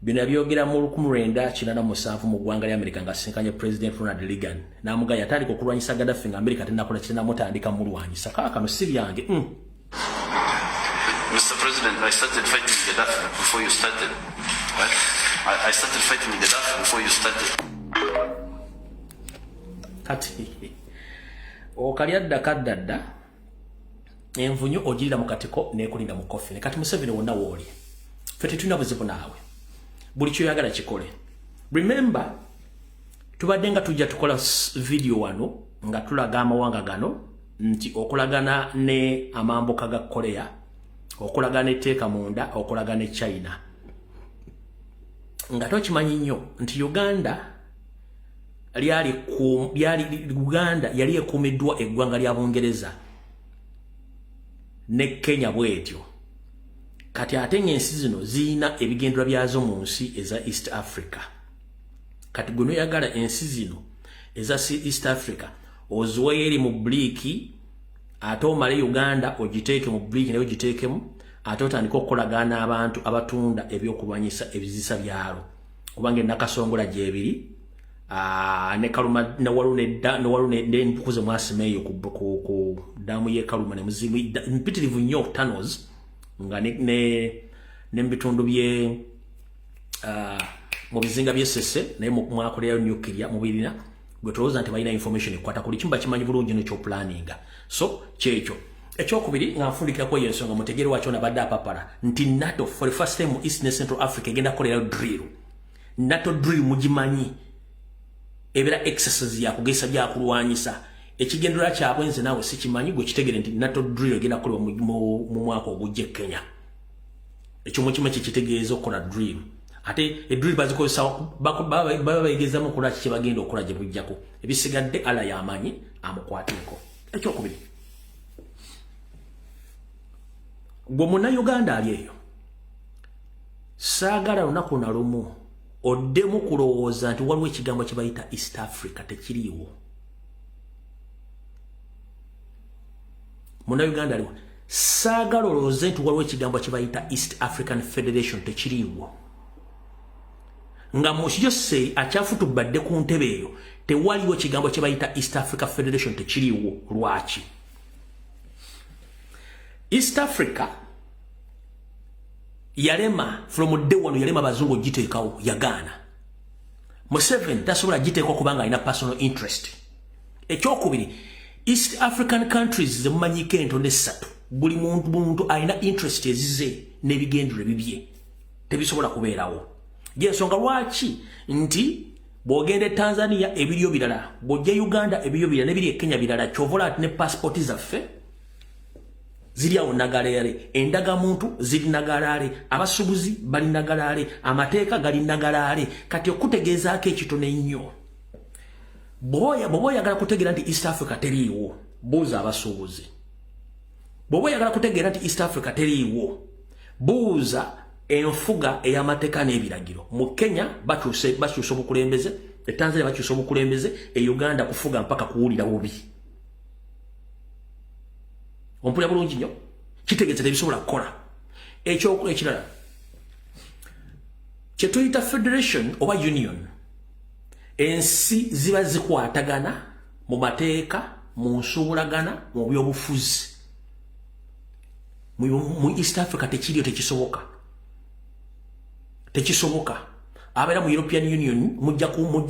Bino yabyogera mu 1987 mu ggwanga lya Amerika nga sinkanye President Ronald Reagan. N'amugamba yatandika okulwanyisa Gaddafi nga Amerika tennakola kinamutandika mulwanyisa. Kaakano si byange. Mr. President, I started fighting Gaddafi before you started. Right? I started fighting Gaddafi before you started. Kati okalyadda kaddadda envunyu ogirira mu katiko n'ekulinda mu kofi. Kati Museveni wonna wooli. Ffe tetulina buzibu naawe. Buli kyoyagala kikole. Remember, tubadde nga tujja tukola video wano nga tulaga amawanga gano nti okulagana ne amambuka ga Korea, okulagana etteeka munda, okulagana ne China. Nga tokimanyi nnyo nti Uganda yali ekuumiddwa eggwanga lya Bungereza ne Kenya bwetyo. Kati ate ng'ensi zino ziyina ebigendera byazo mu nsi eza East Africa. Kati guno yagala ensi zino eza East Africa oziwe eri mu bliki, ate omale Uganda ogiteeke mu bliki nayo ogiteekemu, ate otandika okukolagana abantu abatunda ebyokulwanyisa ebizisa byalo. Kubanga Nakasongola gyebiri, ne Kaluma newalu n'empukuze mwasimeeyo ku damu ye Kaluma ne muzimu mpitirivu nnyo tunnels nga n'ebitundu bye mu bizinga by'essese naye mwakolerayo nuclear mu birina gwe tulowooza nti balina information ekwata kuli kimba kimanyi bulungi n'ekyoplaninga. So kyekyo ekyokubiri nga nfundikirako eyo ensonga mutegere wakyo nabadde apapala nti NATO for the first time mu East ne Central Africa egenda kukolerayo drill. NATO drill mugimanyi. ebera exercise ya kugesa bya kulwanyisa ekigendera kyabwe nze nawe sikimanyi gwe kitegere nti NATO drill genda kuliwa mu mwaka ogujje Kenya ekyo mukima kitegeeza okola drill ate drill bazikozesa baba bayigeza mu kola kiki bagenda okola gye bujjako ebisigadde ala yamanyi amukwateko ekyo kubiri gwe muna Uganda ali eyo saagala lunaku na lumu oddemu kulowooza nti waliwo ekigambo kye bayita East Africa tekiriiwo muna Uganda aliwo saagala olowooze nti waliwo ekigambo kye bayita East African Federation tekiriiwo nga Mosjose akyafutubadde ku ntebe eyo tewaliwo ekigambo kye bayita East Africa Federation tekiriiwo lwaki East Africa yalema from day one yalema bazungu giteekawo yagaana Museveni tasobola giteekwa kubanga alina personal interest ekyokubiri East African countries zemumanyiko entonde essatu buli muntu alina interest ezize n'ebigendero bibye tebisobola kubeerawo yensonga lwaki nti bw'ogenda Tanzania ebiriyo birala bw'ojja Uganda ebiriyo birala n'ebiri e Kenya birala kyovola ati ne passport zaffe ziri awo nagalale endaga muntu ziri nagalale abasubuzi bali nagalale amateeka gali nagalale kati okutegeezaako ekitone nnyo bw'oba oyagala kutegeera nti East Africa teriiwo buuza abasuubuzi bw'oba oyagala kutegeera nti East Africa teriiwo buuza enfuga ey'amateeka n'ebiragiro mu Kenya bakyusa obukulembeze e Tanzania bakyusa obukulembeze e Uganda kufuga mpaka kuwulira bubi ompulira bulungi nnyo kitegeeza tebisobola kukola ekirala kye tuyita federation oba union ensi ziba zikwatagana mu mateeka mu nsuubulagana mu byobufuzi mu East Africa tekiriyo tekisoboka abeera mu European Union mujja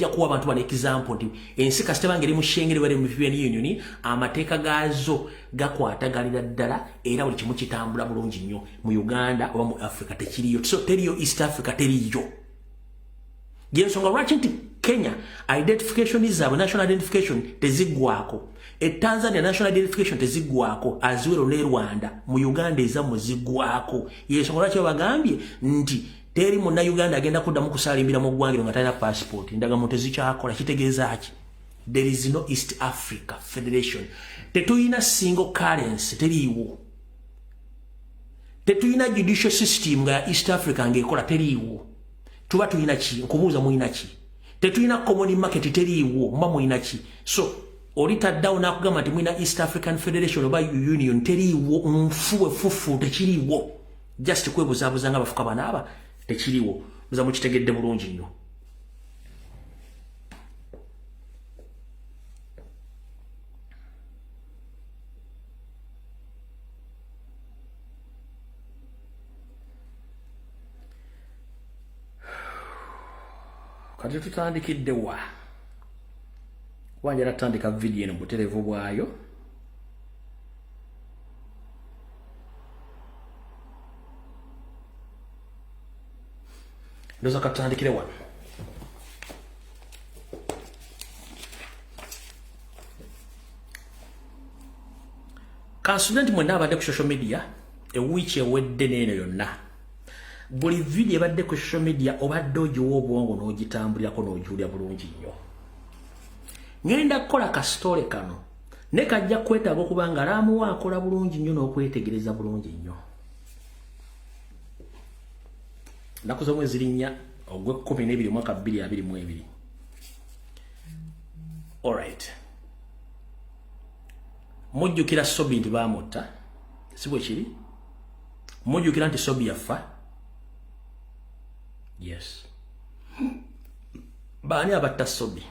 kuwa abantu bano example nti ensi kasite bange eri mu Schengen bali mu European Union amateeka gaazo gakwatagalira ddala era buli kimu kitambula bulungi nnyo mu Uganda oba mu Africa tekiriyo so teriyo East Africa teriyo yensonga lwaki nti Kenya identification zaabwe national identification teziggwako e Tanzania national identification teziggwako aziwero ne Rwanda mu Uganda ezamu ziggwako yensonga lwaki bagambye nti teri muna Uganda agenda kuddamu kusaalimbira mu ggwangiro nga talina passport endagamuntu tezikyakola kitegeeza ki there is no East Africa Federation tetuyina single currency teriiwo tetuyina judicial system nga East Africa ng'ekola teriiwo tuba tuyina ki nkubuuza muyina ki tetuyina common market teriiwo mba muyina ki so olitaddawo n'akugamba nti muyina East African Federation oba Union teriiwo nfuwe fufu tekiriiwo just kwebuzaabuza nga bafuka banaaba tekiriwo muza mukitegedde bulungi nnyo kati tutandikidde wa wanjala tutandika video eno buterevu bwayo ndoza katandikire wano kansulenti mwenda abadde ku social media ewiiki ewedde n'eno yonna buli video ebadde ku social media obadde ogiwa obwongo n'ogitambulirako n'ogiwulira bulungi nnyo ngenda kukola kasitole kano ne kajja kwetaaga okuba nga laamuwa akola bulungi nnyo n'okwetegereza bulungi nnyo naku z'omwezi linnya ogw'Ekumi mwaka 2022 alright mujjukira Sobi nti baamutta si bwe kiri mujjukira nti Sobi yafa yes baani abatta Sobi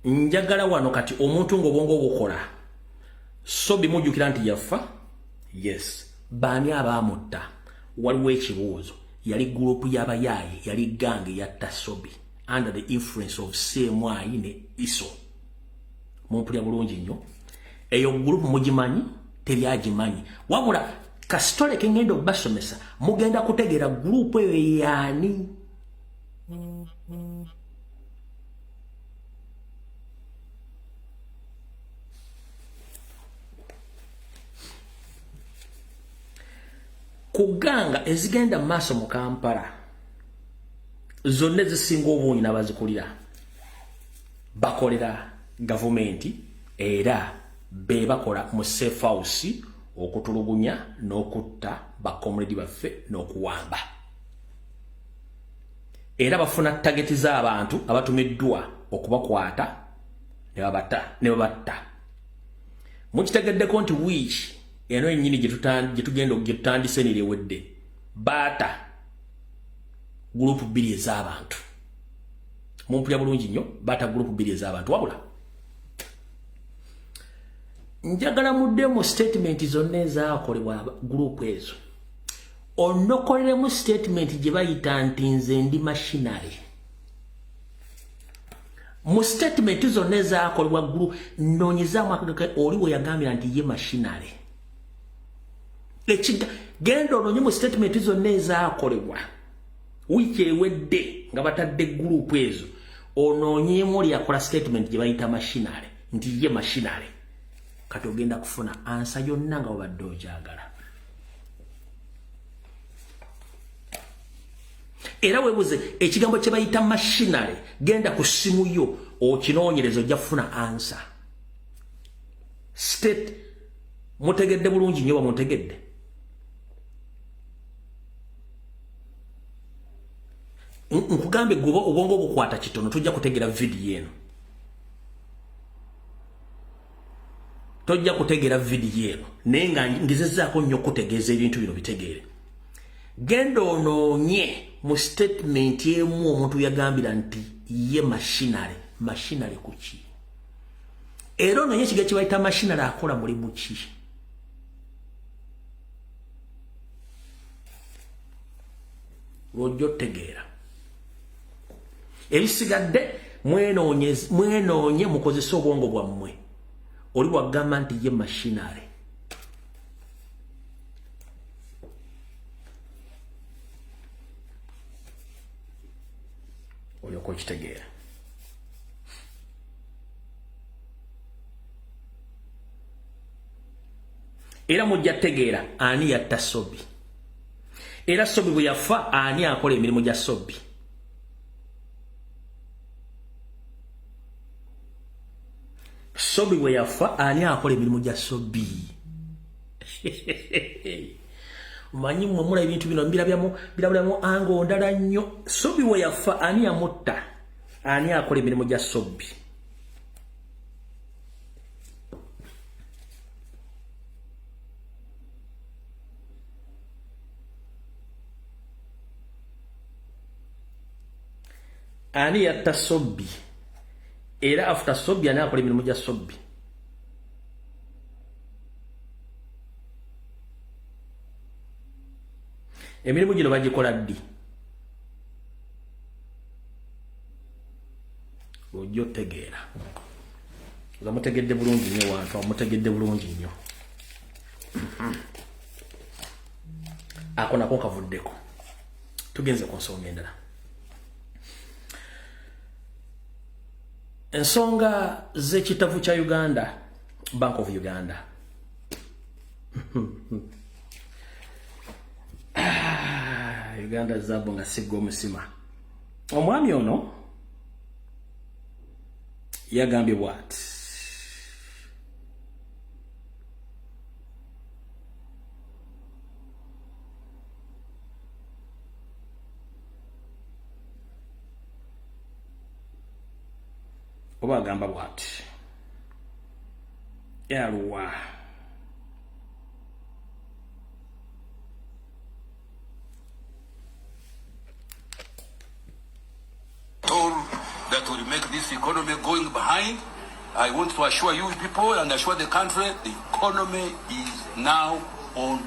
njagala wano kati omuntu ng'obwongo bukola Sobi mujjukira nti yafa yes baani abaamutta waliwo ekibuuzo yali gurupu y'abayaaye yali gange yatta Sobi under the influence of CMY ne ISO mumpulya bulungi nnyo eyo gurupu mugimanyi teryagimanyi wabula kasitole kengenda okubasomesa mugenda kutegeera gurupu eyo yaani Kuganga ezigenda maaso mu Kampala zonna zisinga obungi n'abazikulira bakolera gavumenti era be bakola mu safe house okutulugunya n'okutta bakomredi baffe n'okuwamba era bafuna targeti z'abantu abatumiddwa okubakwata ne babatta mukitegeddeko nti wiiki eno ennyini gyetutandise nirewedde baata gurupu 2 ez'abantu mumpulya bulungi nnyo baata gurupu 2 ez'abantu wabula njagala mudde mu statement zonna ezaakolebwa gurupu ezo onokoleremu statement gye bayita nti nze ndi machinery mu statement zonna ezaakolebwa gurupu nnoonyezaamu akagaka oli we yagambira nti ye machinery genda onoonye mu statement zonna ezaakolebwa wiiki ewedde nga batadde gurupu ezo onoonyeemu oli akola statement gye bayita machinery nti ye machinery kati ogenda kufuna ansa yonna nga wabadde ogyagala era webuze ekigambo kye bayita machinery genda ku ssimu yo okinoonyereza ojja kufuna ansa state mutegedde bulungi nnyo bamutegedde nkugambe gwe obwongo obukwata kitono tojja kutegera vidiyo eno tojja kutegera vidiyo eno naye nga ngezezaako nnyo okutegeeza ebintu bino bitegeere genda onoonye mu statement emu omuntu yagambira nti ye machinery kuki era onoonye ekiga kye bayita machinery akola mulimu ki lwojja otegeera ebisigadde mwenoonye mukozese obwongo bwammwe oli wagamba nti ye machinery olyoka okitegeera era mujja tegeera ani yatta Sobi era Sobi bwe yafa ani akola emirimu gya Sobi Sobi bwe yafa ani akola emirimu gya Sobi manyi mmwe mula ebintu bino birabiramu ango ndala nnyo Sobi bwe yafa ani amutta ani akola emirimu gya Sobi ani yatta Sobi era after Sobi ani akola emirimu gya Sobi emirimu gino bagikola ddi ojja otegeera nga mutegedde bulungi nnyo wantu mutegedde bulungi nnyo ako nako kavuddeko tugenze ku nsonga endala ensonga z'ekitavu kya Uganda Bank of Uganda Uganda zabo nga siggo omusima omwami ono yagambye bwati oba agamba bwati yaluwa that will make this economy going behind. I want to assure you people and assure the country the economy is now on.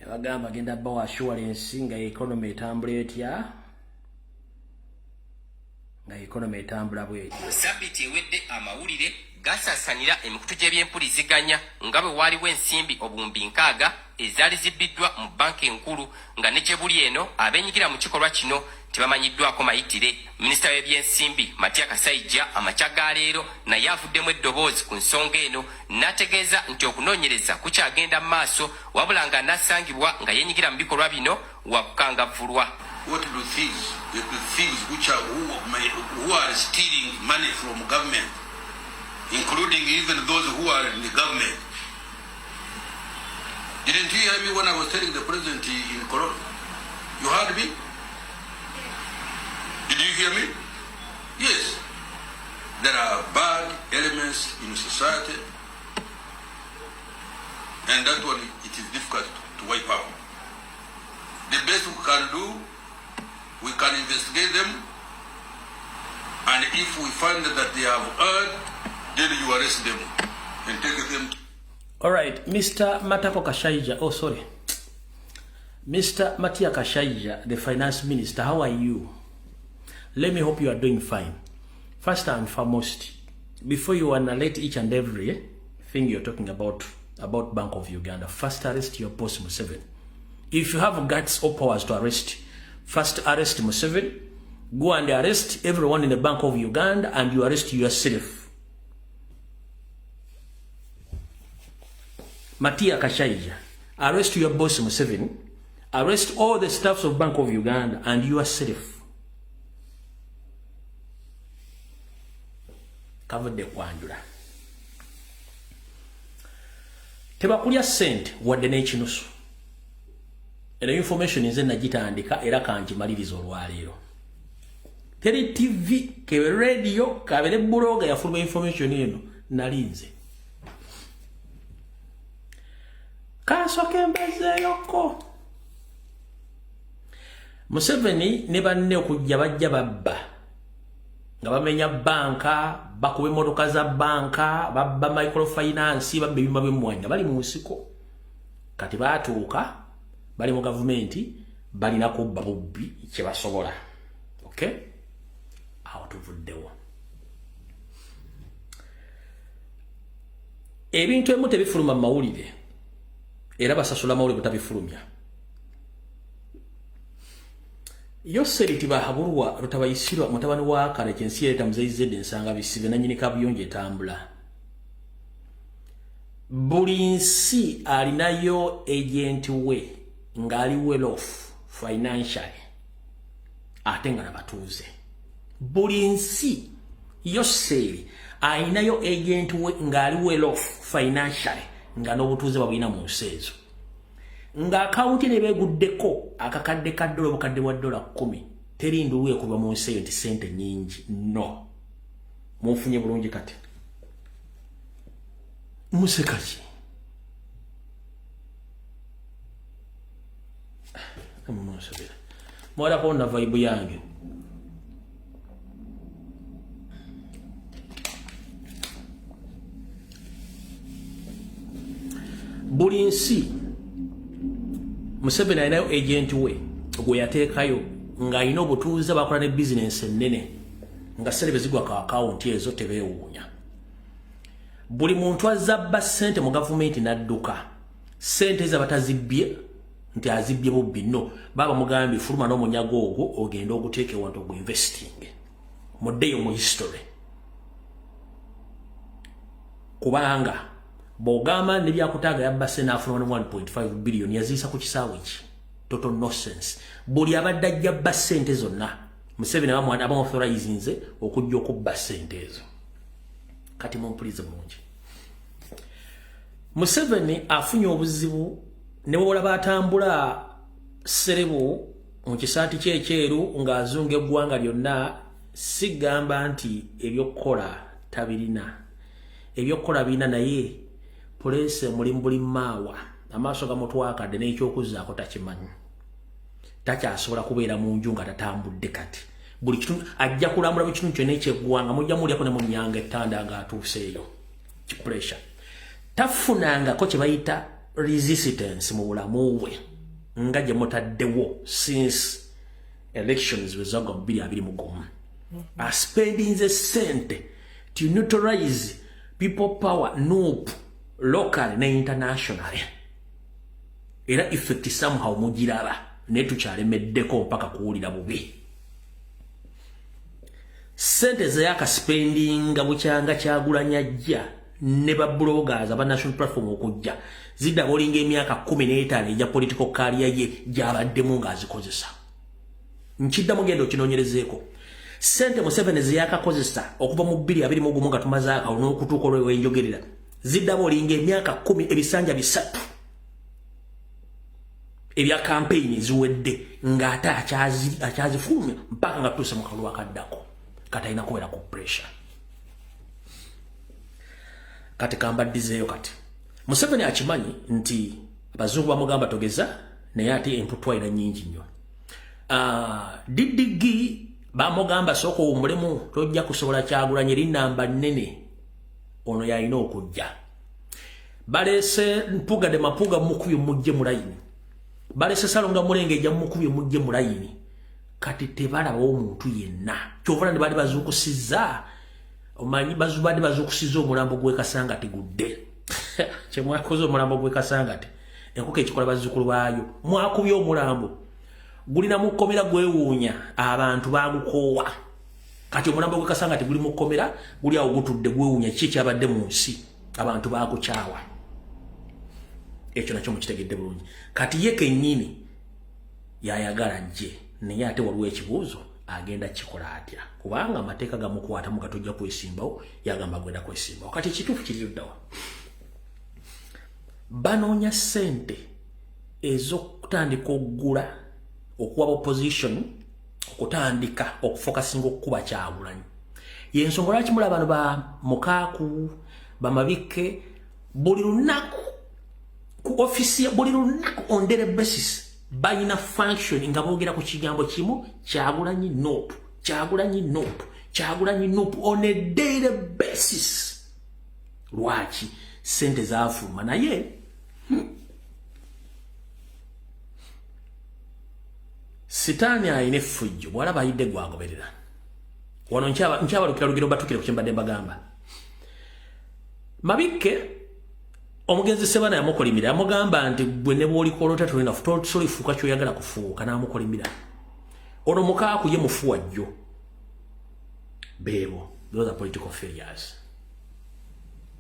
Yabagamba genda bawa assurance nga economy etambula etya economy etambula bwe. Sabiti ewedde amawulire gasasanira emikutu gy'ebyempuliziganya nga bwe waliwo ensimbi obumbi nkaaga ezaali zibbiddwa mu banka enkulu nga ne gyebuli eno abeenyigira mu kikolwa kino tebamanyiddwako mayitire. Minisita w'ebyensimbi Matia Kasaija amakya ga leero naye avuddemu eddoboozi ku nsonga eno n'ategeeza nti okunoonyereza kukyagenda mu maaso wabula nga n'asangibwa nga yeenyigira mu bikolwa bino wakukangavvulwa. What do thieves? The thieves which are who are stealing money from government, including even those who are in the government. Didn't you hear me when I was telling the president in Corona? You heard me? Did you hear me? Yes. There are bad elements in society, and that one it is difficult to wipe out. The best we can do, we can investigate them, and if we find that they have erred, then you arrest them and take them. All right, Mr. Matako Kasaija. Oh, sorry. Mr. Matia Kasaija, the finance minister, how are you? Let me hope you are doing fine. First and foremost, before you annihilate each and every thing you're talking about Bank of Uganda, first arrest your boss Museveni. If you have guts or powers to arrest, first arrest Museveni, go and arrest everyone in the Bank of Uganda, and you arrest yourself. Matia Kasaija, arrest your boss Museveni, arrest all the staffs of Bank of Uganda, and yourself. Covered the kwanjula. Tebakulya sente wadde n'ekinusu. Eno information nze nagitandika era kangimaliriza olwaleero. Teri TV, kebe radio, kabere bloga yafuluma information eno nalinze. Kasoke mbezeyoko. Museveni ne banne okujja bajja babba. Nga bamenya banka, bakube motoka za banka, babba microfinance, babba ebima by'emmwanyi bali mu nsiko. Kati baatuuka bali mu gavumenti balina kubba bubbi kye basobola. Okay? Awo tuvuddewo. Ebintu ebimu tebifuluma mu mawulire era basasula amawulire butabifulumya. Yoseri tibahabulwa rutabayisirwa mutabani wa kale kyensi yeta muzeyizedde ensanga bisibe nanyini kabuyonje etambula. Buli nsi alinayo agent we ngali well off financially ate nga nabatuuze. Buli nsi Yoseri alinayo agent we ngali well off financially nga n'obutuuze babulina mu nsi ezo. Nga akaunti ne beguddeko akakadde ka dola obukadde bwa dola 10 teri nduwe kuba mu nsi nti sente nyingi. No. Mufunye bulungi kati. Musekachi. Amusabira. Mwala ko na vibe yange. Buli nsi Museveni alinayo agent we gwe yateekayo nga alina obutuuze bakola ne business ennene nga serebe zigwa ka account ezo tebeewuunya. Buli muntu azabba sente mu gavumenti n'adduka sente za batazibbye nti azibbye bubbi. No, baba mugambi fuluma n'omunyago ogwo ogenda oguteeke wantu ogwo investing muddeyo mu history. Kubanga bogama ne byakutaaga yabba sente afuna 1.5 billion yaziisa ku kisaawe ki. Total nonsense. Buli abadde ajja bba sente zonna Museveni abamauthorizinze okujja okubba sente ezo. Kati mumpulize bulungi. Museveni afunye obuzibu ne olaba atambula serebo mu kisaati kyekyeru ng'azunga eggwanga lyonna. Sigamba nti ebyokukola tabirina. Ebyokukola birina naye police mulimu buli maawa amaaso gamutwakadde n'ekyokuzaako takimanyi. Takyasobola kubeera mu nju nga tatambudde kati. Buli kitundu ajja kulambula buli kitundu kyonna ekyeggwanga mujja mulyako ne munyanga ettanda ng'atuuseeyo. Pressure. Tafunangako kye bayita resistance mu bulamu bwe nga gye mutaddewo since elections bwe zagwa 2021. spending the cent to neutralize people power NUP local na international era effect somehow mugiraba netukyalemeddeko mpaka kuwulira bubi sente zeyaka spending bukyanga kyagulanya jja ne ba bloggers aba national platform okujja zidda bolinga emyaka 15 ejja political career ye jabaddemu ng'azikozesa nchidda mugendo kinonyerezeeko sente Museveni zeyakakozesa okuva mu 2021 nga tumazaaka n'okutuuka olwewe enjogerera zidda bolinga emyaka 10 ebisanja bisatu ebya campaign ziwedde ng'ate akyazifulumya mpaka nga tuuse mu kalulu akaddako kati alina kubeera ku pressure kati kambaddizeeyo kati Museveni akimanyi nti abazungu bamugamba togeza naye ate emputwa ina nyingi nnyo Didigi bamugamba soko umulemu tojja kusobola Kyagulanyi linamba nnene ono yalina okujja balese mpuga de mapuga mukubye mujje mulayini balese Salonga Mulenge jja mukubye mujje mulayini kati tebalaba omuntu yenna kyovana ne bali bazukusiza omanyi bazubadde bazukusiza omulambo gwe Kasanga tegudde kyemwakoze omulambo gwe Kasanga te enkuka ekikola bazukulu baayo mwakubye omulambo gulina mukomera gwewuunya abantu bagukoowa kati omulambo gwe Kasanga teguli mukomera guli awo gutudde gwewuunya kiki kyabadde mu nsi abantu bagukyawa ekyo nakyo mukitegedde bulungi kati ye kennyini yayagala jje naye ate waliwo ekibuuzo agenda kikola atya kubanga amateeka gamukwata mu gatojja kwesimbawo yagamba gwenda kwesimbawo kati ekituufu kiriruddawa banoonya sente ez'okutandika okugula okuwa opposition okutandika okufokasinga okukuba Kyagulanyi yensonga lwaki mulaba bano ba Mukaaku bamabikke buli lunaku ku ofisi buli lunaku on daily basis bayina function nga boogera ku kigambo kimu Kyagulanyi nope Kyagulanyi nope Kyagulanyi nope on a daily basis lwaki sente zaafuluma naye sitaani ayina effujjo bwalaba ayidde gwagoberera wano nkyabalukira lugero batukire ku kyembadde mbagamba Mabikke omugenzi Sebana yamukolimira amugamba nti gwe ne bw'olikolota tolifuuka kyoyagala kufuuka n'amukolimira ono Mukaaku ye mufuwa jjo beebo those are political failures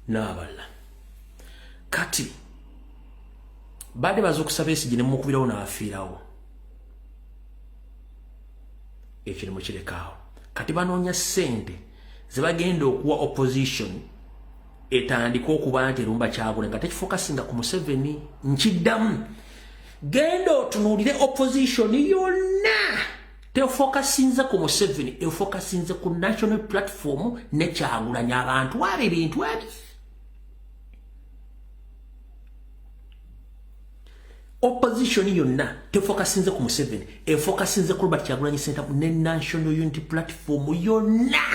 n'abalala kati badde bazukusaba Besigye ne mukubirawo n'afiirawo ekyo mukirekawo kati banoonya sente zibagenda okuwa opposition etandika okuba nti erumba Kyagulanyi nga tekifokasinga ku Museveni nkiddamu genda otunuulire opposition yonna tefokasinze ku Museveni efokasinze ku national platform ne Kyagulanyi abantu abo ebintu ebi opposition yonna tefokasinze ku Museveni efokasinze ku Robert Kyagulanyi Center ne national unity platform yonna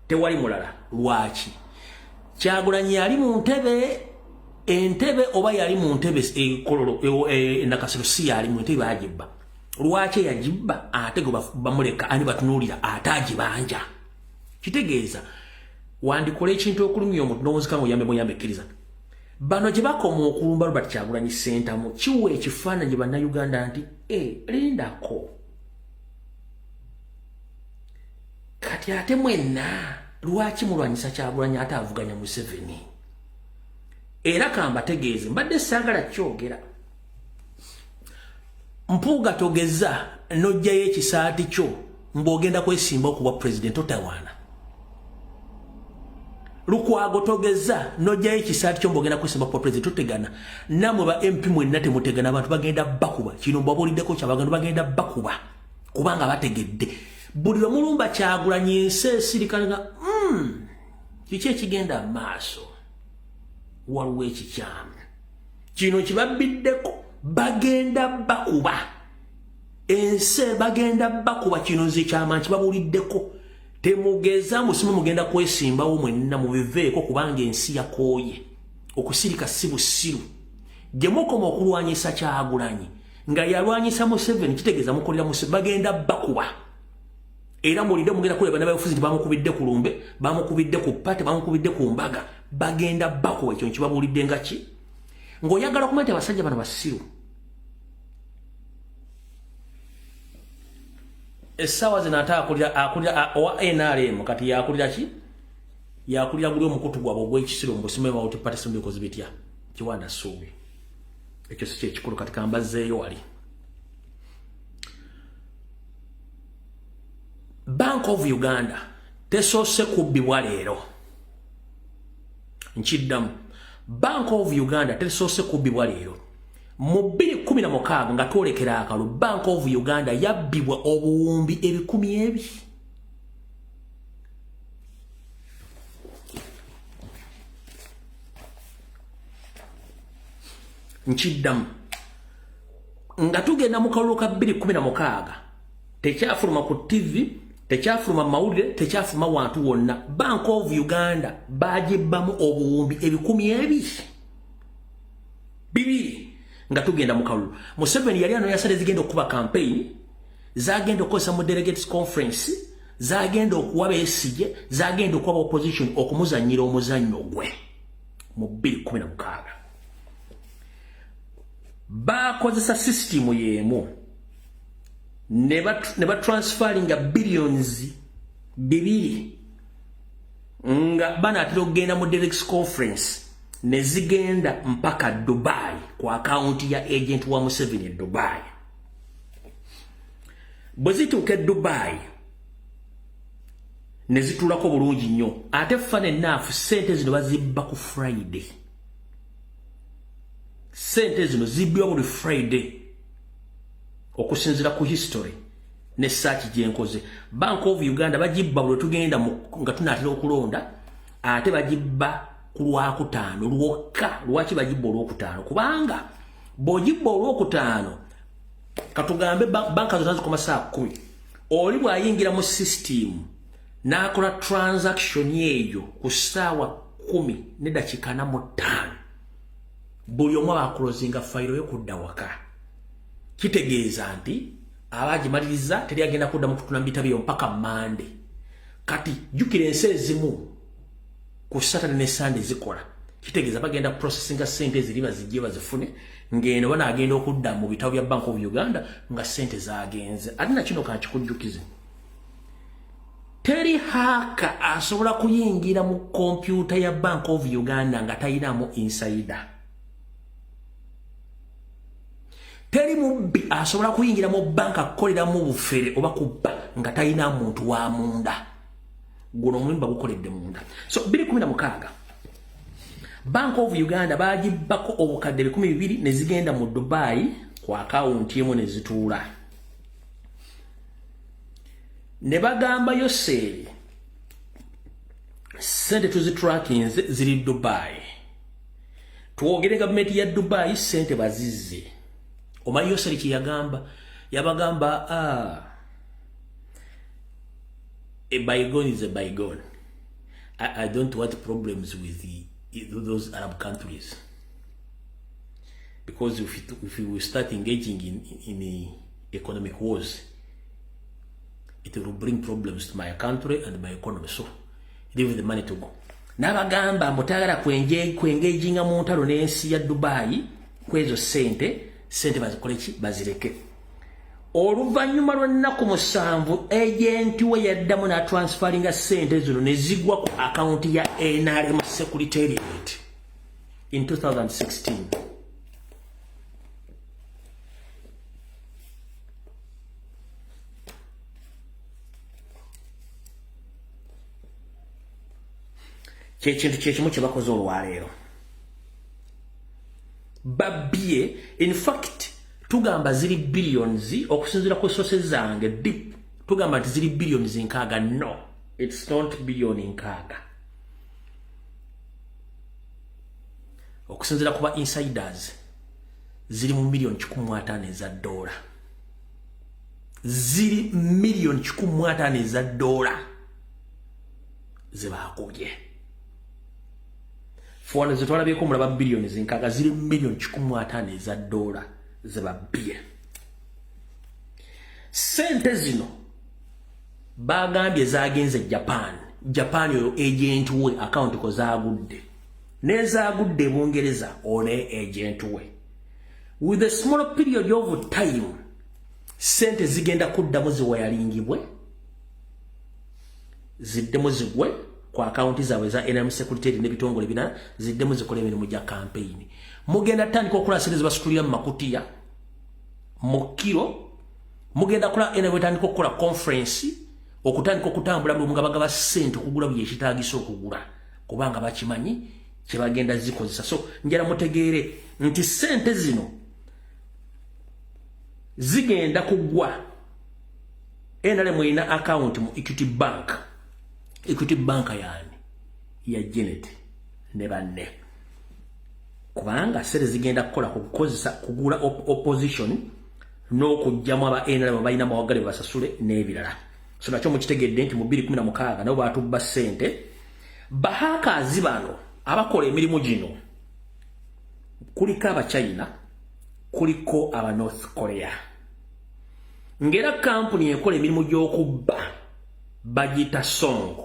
tewali mulala lwaki Kyagulanyi yali mu entebe oba yali mu ntebe ekololo Nakasero si yali mu ntebe agibba lwaki yagibba ate go bamuleka ani batunuulira ate agibanja kitegeeza wandikola ekintu okulumya omuntu n'omuzika ng'oyambe ekkiriza bano gye bakoma okulumba Robert Kyagulanyi Center mu kiwa ekifaananyi bannayuganda nti lindako kati ate mwenna lwaki mulwanyisa Kyagulanyi ate avuganya Museveni era kambategeeze mbadde saagala kyogera mpuuga togeza n'ojjayo ekisaati kyo mbw'ogenda kwesimba okuba president otawaana Lukwago togeza n'ojjayo ekisaati kyo mbw'ogenda kwesimba okuba president otegana namwe ba MP mwenna temutegana abantu bagenda bakuba kino mbabuliddeko kyabaganda bagenda bakuba kubanga bategedde buli lwe mulumba Kyagulanyi ensi esirikale nga kiki ekigenda maaso waliwo ekikyamu kino kibabbiddeko bagenda bakuba ensi bagenda bakuba kino nze kyama kibabuliddeko temugeza musimu mugenda kwesimbawo mwenna mubiveeko kubanga ensi yakooye okusirika si busiru gye mukoma okulwanyisa Kyagulanyi nga yalwanyisa Museveni kitegeeza mukolera Museveni bagenda bakuba era mulinde mugenda kuleba n'abafuzi nti bamukubidde ku lumbe bamukubidde ku pate bamukubidde ku mbaga bagenda bako ekyo nkibabulidde nga ki ng'oyagala kumanya nti abasajja bano basiru essaawa zino ate akulira owa NRM kati yakulira ki yakulira guli omukutu gwabwe ogw'ekisiro mu busimu bawuti pate simbikozi bitya kiwanda suubi ekyo si kyekikulu kati kambazzeeyo wali Bank of Uganda tesoose kubbibwa leero nkiddamu Bank of Uganda tesoose kubbibwa leero mu 2016 nga twolekera akalu Bank of Uganda yabbibwa obuwumbi 1,200 nkiddamu nga tugenda mu kalulu ka 2016 tekyafuluma ku TV tekyafuluma mawulire tekyafuluma wantu wonna Bank of Uganda bagibbamu obuwumbi 200,000 bibiri nga tugenda mu kalulu Museveni yali ano yasale zigenda okuba campaign zagenda okukozesa mu delegates conference zagenda okuwa Besigye zagenda okuwa opposition okumuzannyira omuzannyo gwe mu 2016 bakozesa system yemu ne transferring billions 2 nga banaatera okugenda mu delegates conference ne zigenda mpaka Dubai kwa account ya agent wa Museveni e Dubai bwe zituuka Dubai ne zitulako bulungi nnyo ate fane enough sente zino bazibba ku Friday sente zino zibbwa buli Friday okusinzira ku history ne search gyenkoze Bank of Uganda bagibba bwe tugenda nga tunaatera okulonda ate bagibba ku Lwakutaano lwokka lwaki bagibba Olwokutaano kubanga bw'ogibba Olwokutaano katugambe banka zonna zikoma saa 10 oli bw'ayingira mu system n'akola transaction eyo ku ssaawa 10 ne dakiika 45 buli omu abakulozinga fayiro yo kudda waka kitegeeza nti abagimaliriza teri agenda kudda mu kutuna mbita mpaka Monday kati jukira ensi ezimu ku Saturday ne Sunday zikola kitegeeza bagenda processing sente ziri bazijje bazifune ngeno bana agenda okudda mu bitabo bya Bank of Uganda nga sente zagenze alina kino kakikujjukize teri haka asobola kuyingira mu computer ya Bank of Uganda nga tayinamu insider teri mubbi asobola kuyingira mu banka akolera mu bufere oba kubba nga tayina muntu wa munda guno mulimba gukoledde munda so 2016 Bank of Uganda bagibbako obukadde 200 ne zigenda mu Dubai kwa account yemu ne zituula ne bagamba yose sente tuzitracking ziri Dubai tuogere government ya Dubai sente bazizze omanyi yose kiyagamba yabagamba a bygone is a bygone. I don't want problems with those Arab countries because if we start engaging in economic wars, it will bring problems to my country and my economy. So leave the money to go. Nabagamba mutagala kwengeginga mu ntalo n'ensi ya Dubai kwezo sente bazikoleki bazireke. Oluvannyuma lw'ennaku 7 agent we yaddamu na transferringa sente zino ne zigwa ku account ya NRM Secretariat in 2016. Ky'ekintu kyekimu kye bakoze olwaleero. Babye, in fact, tugamba ziri billions okusinzira ku sources zange deep. Tugamba nti ziri billions nkaaga. No, it's not billion nkaaga. Okusinzira kuba insiders ziri mu million 15 eza dola. Ziri million 15 eza dola. Zibakubye. Fwana zitwala byeko mulaba billions nkaaga ziri million 15 eza dola. Zibabye. Sente zino bagambye zagenze Japan oyo agent we account ko zaagudde nezaagudde Bungereza one agent we with a small period of time sente zigenda kuddamu ziwayalingibwe ziddemu zigwe kwa account zaabwe za NRM Security n'ebitongole bina ziddemu zikole emirimu gya campaign mugenda tandika okola sente zibasutulira mu makutiya mu kiro mugenda kola NRM tandika okola conference okutandika okutambula mu bagaba sente okugula bye kitagisa okugula kubanga bakimanyi kibagenda zikozesa so njala mutegeere nti sente zino zigenda kugwa NRM ina account mu Equity Bank yani ya Janet ne banne kubanga sente zigenda kukola kukozesa kugula opposition n'okujjamu aba NRM balina mawagale basasule n'ebirala so nakyo mukitegedde nti mu 2016 nabo batubba sente bahakazi bano abakola emirimu gino kuliko aba China kuliko aba North Korea ngera company ekola emirimu gy'okubba bagita Song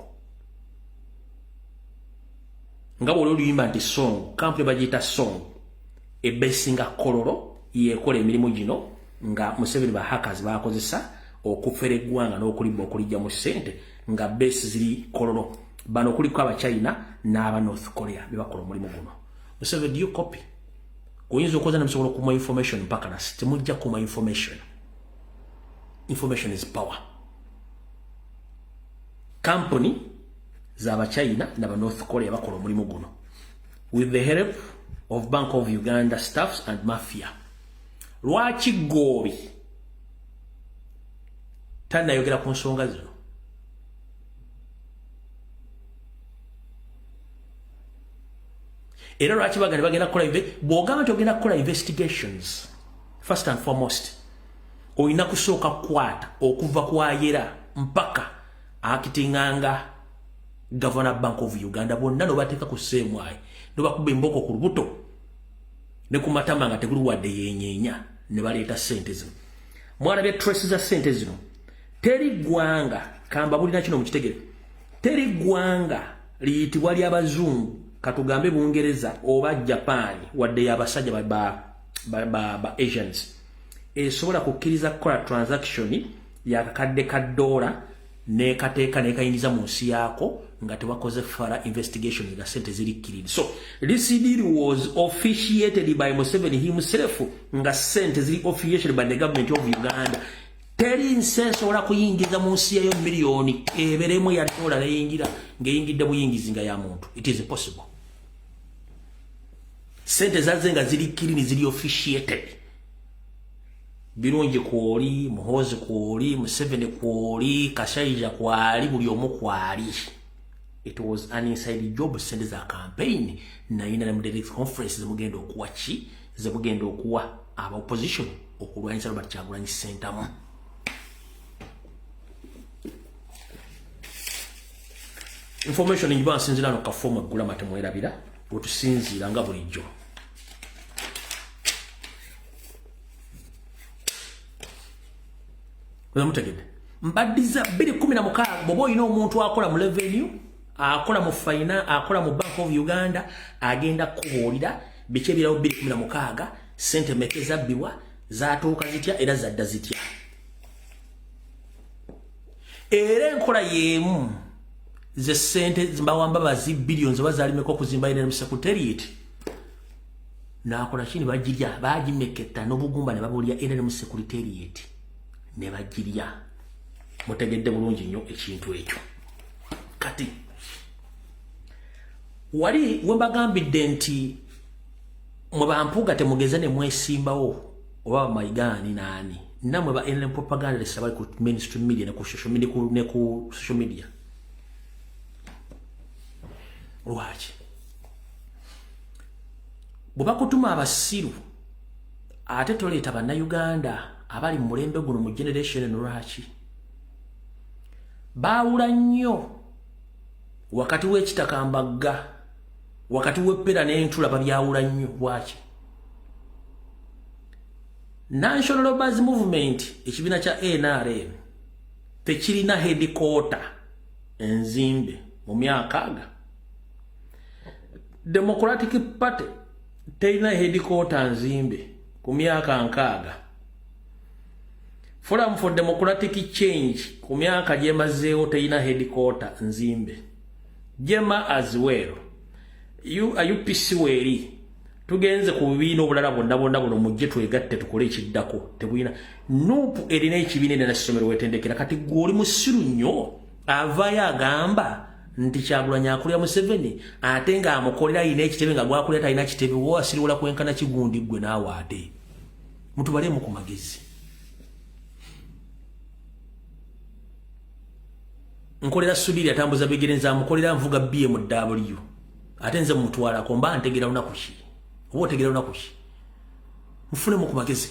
ngabo oluyimba nti Song company bagita Song ebesinga Kololo yekola emirimu gino nga Museveni ba hackers bakozesa okufera eggwanga n'okulimba okulijja mu sente nga base ziri Kololo bano kuliko aba China n'aba North Korea bebakola omulimu guno Museveni do you copy oyinza okoza namusobola okuma information mpaka nasi temujja kuma information is power company z'aba China n'aba North Korea bakola omulimu guno with the help of Bank of Uganda staffs and mafia lwaki Gobi tanayogera ku nsonga zino era lwaki bagenda kukola bw'ogamba nti ogenda kukola investigations first and foremost oyina kusooka kukwata okuva kwayera mpaka akitinganga Governor Bank of Uganda bonna nobateeka ku seemwayi nobakuba emboko ku lubuto ne ku matama nga teguli wadde yenyeenya ne baleeta sente zino mwalabye traces za sente zino teri ggwanga kamba bulina kino mu kitegere teri ggwanga liyitibwa ly'abazungu katugambe Bungereza oba Japan wadde y'abasajja ba Asians esobola kukkiriza kukola transaction ya kakadde ka $1 nekateeka nekayingiza mu nsi yaako nga tewakoze fara investigation nga sente zirikkirira so this deal was officiated by Museveni himself nga sente ziri officiated by the government of Uganda teri nsensobola kuyingiza mu nsi yayo miliyoni eberemu ya $1 neyingira ng'eyingidde buyingizi nga ya muntu it is possible sente zaze nga zirikkirira ziri officiated Birungi kwoli, Muhozi kwoli, Museveni kwoli, Kashaija kwali, buli omu kwali. It was an inside job sende za campaign na ina mu direct conference zemugenda okuwa chi, zemugenda okuwa aba opposition okulwanyisa Robert Kyagulanyi Ssentamu. Information njiba nsinzira no kafoma gula matemu erabira, otusinzira nga bulijjo. Mbadiza 2016 bobo ino omuntu akola mu revenue akola mu finance akola mu Bank of Uganda agenda kubolira biche birawo 2016 sente mekeza biwa zatuuka zitya era zadda zitya era enkola yemu ze sente zimbawamba bazi billions bazalimeko kuzimba ine secretariat nakola chini bajirya bajimeketa n'obugumba ne babulya ine mu secretariat ne bagirya mutegedde bulungi nnyo ekintu ekyo kati wali wembagambidde nti mwe bampuga temugeza ne mwesimbawo oba maigani nani namwe ba NRM propaganda lesa bali ku mainstream media ne ku social media lwaki bwe kutuma abasiru ate toleeta bannayuganda abali mu mulembe guno mu generation lwaki baawula nnyo wakati w'ekitakambagga wakati w'eppera n'entula babyawula nnyo lwaki National Labourers Movement ekibiina kya NRM tekirina headquarter enzimbe mu myaka aga. Democratic Party terina headquarter nzimbe ku myaka nkaaga. Forum for Democratic Change ku myaka gyemazeewo terina headquarter nzimbe. Jema as well. UPC weri tugenze ku bibiina obulala bonna buno mujje twegatte tukole ekiddako tebuyina. Nuupu erina ekibiina na ssomero wetendekera kati gwoli musiru nnyo avaayo agamba nti Kyagulanyi akulira Museveni ate nga amukolera ayina ekitebe nga gwakulira talina kitebe wo asiriwala kwenkana Kigundi gwe naawe ate. Mutubalemu ku magezi. Nkolera Sudiri atambuza bigere nza mukolera nvuga BMW ate nze mutwala komba ntegera una kushi obo tegera una kushi mufune mu kumagezi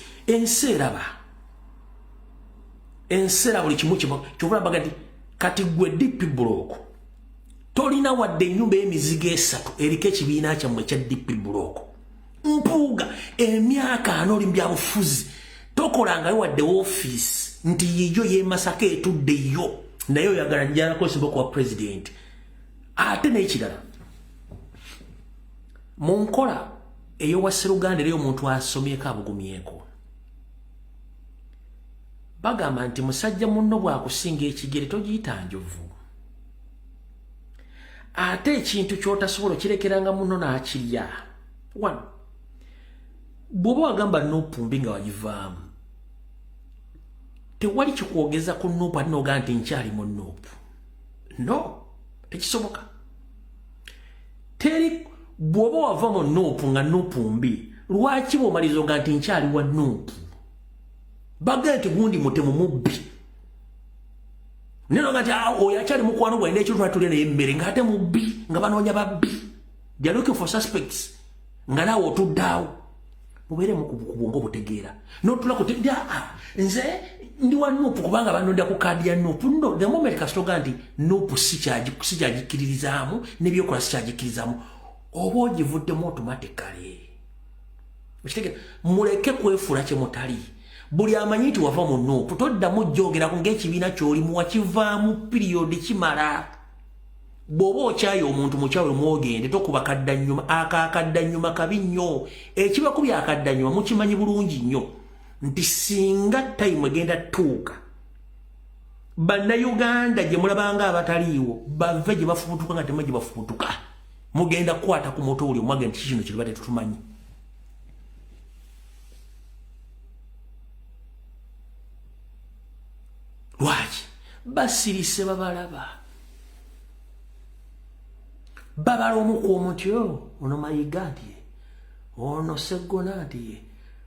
ensera buli kimu kyobula bagati kati gwe DP block tolina wadde ennyumba y'emizigo 3 eriko ekibiina kyammwe kya DP block mpuuga emyaka anoli mbyabufuzi tokolangayo wadde office nti yiyo y'Masaka etuddeyo naye oyagala njalako Simboko wa president ate n'ekirala mu nkola eyowa Sseruganda era omuntu asomyeko abugumyeko bagamba nti musajja munno bw'akusinga ekigere togiyita njovu ate ekintu ky'otasobola kirekeranga munno n'akirya. One, bw'oba wagamba Nuupumbi nga wagivaamu tewali kikwogeza ku Nuupu ate n'ogaa nti nkyali mu Nuupu. No, tekisoboka. Teri bw'oba wava mu Nuupu nga Nuupumbi lwaki bw'omaliza ogaa nti nkyali wa Nuupu. Baga nti gundi mutemu mubbi. Neno nga nti oyo akyali mukwano gwa n'ekyo twatulya naye emmere nga ate mubbi nga banoonya babbi. They are looking for suspects. Nga naawe otuddaawo. Mubeere mukubukubu ng'obutegeera. N'otula ku nze ndi wa Nuupu kubanga banondya ku kaadi ya Nuupu. No, the moment kasitoga nti Nuupu sikyagikkirizaamu n'ebyokola sikyagikkirizaamu oba ogivuddemu automatically. Ekitegeera muleke kwefuula kye mutali. Buli amanyi nti wava mu Nuupu toddamu jjogera ku ng'ekibiina ky'olimu wakivaamu period kimala. Bw'oba okyayo omuntu mukyawe mwogende tokuba kaddannyuma akakaddannyuma kabi nnyo. Ekibakubya akaddannyuma mukimanyi bulungi nnyo nti singa time egenda tuuka bannayuganda gye mulabanga abataliiwo bave gye bafubutuka nga temwe gye bafubutuka mugenda kukwata ku moto oli omwage nti kino kye tubadde tutumanyi. Lwaki basirise babalaba babala omukuomu nti ono Mayiga ntiye ono Sseggona ntiye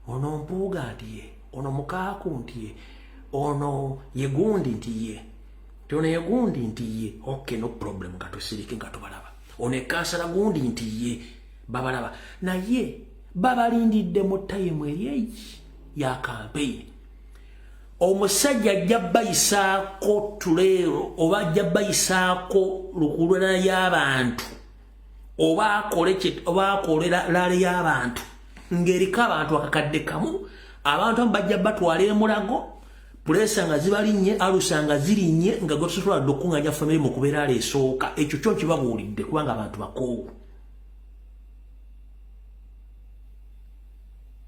ono Mpuuga ntiye ono Mukaaku ntiye ono Yegundi ntiye ono Yegundi ntiye. Okay, no problem nga tusirike nga tubalaba. Ono Kansala Gundi ntiye babalaba naye babalindidde mu time eri ya campaign. Omusajja ajja bayisaako tuleero oba ajja bayisaako lukulwana y'abantu oba akolera laale y'abantu ng'eriko abantu akakadde kamu abantu bajja batwala emulago pulesa nga zibalinnye alusa nga zirinnye nga gotusobola okuŋŋanya famire mu kubeera aleesooka. Ekyo kyo kibabuulidde kubanga abantu bakoowu.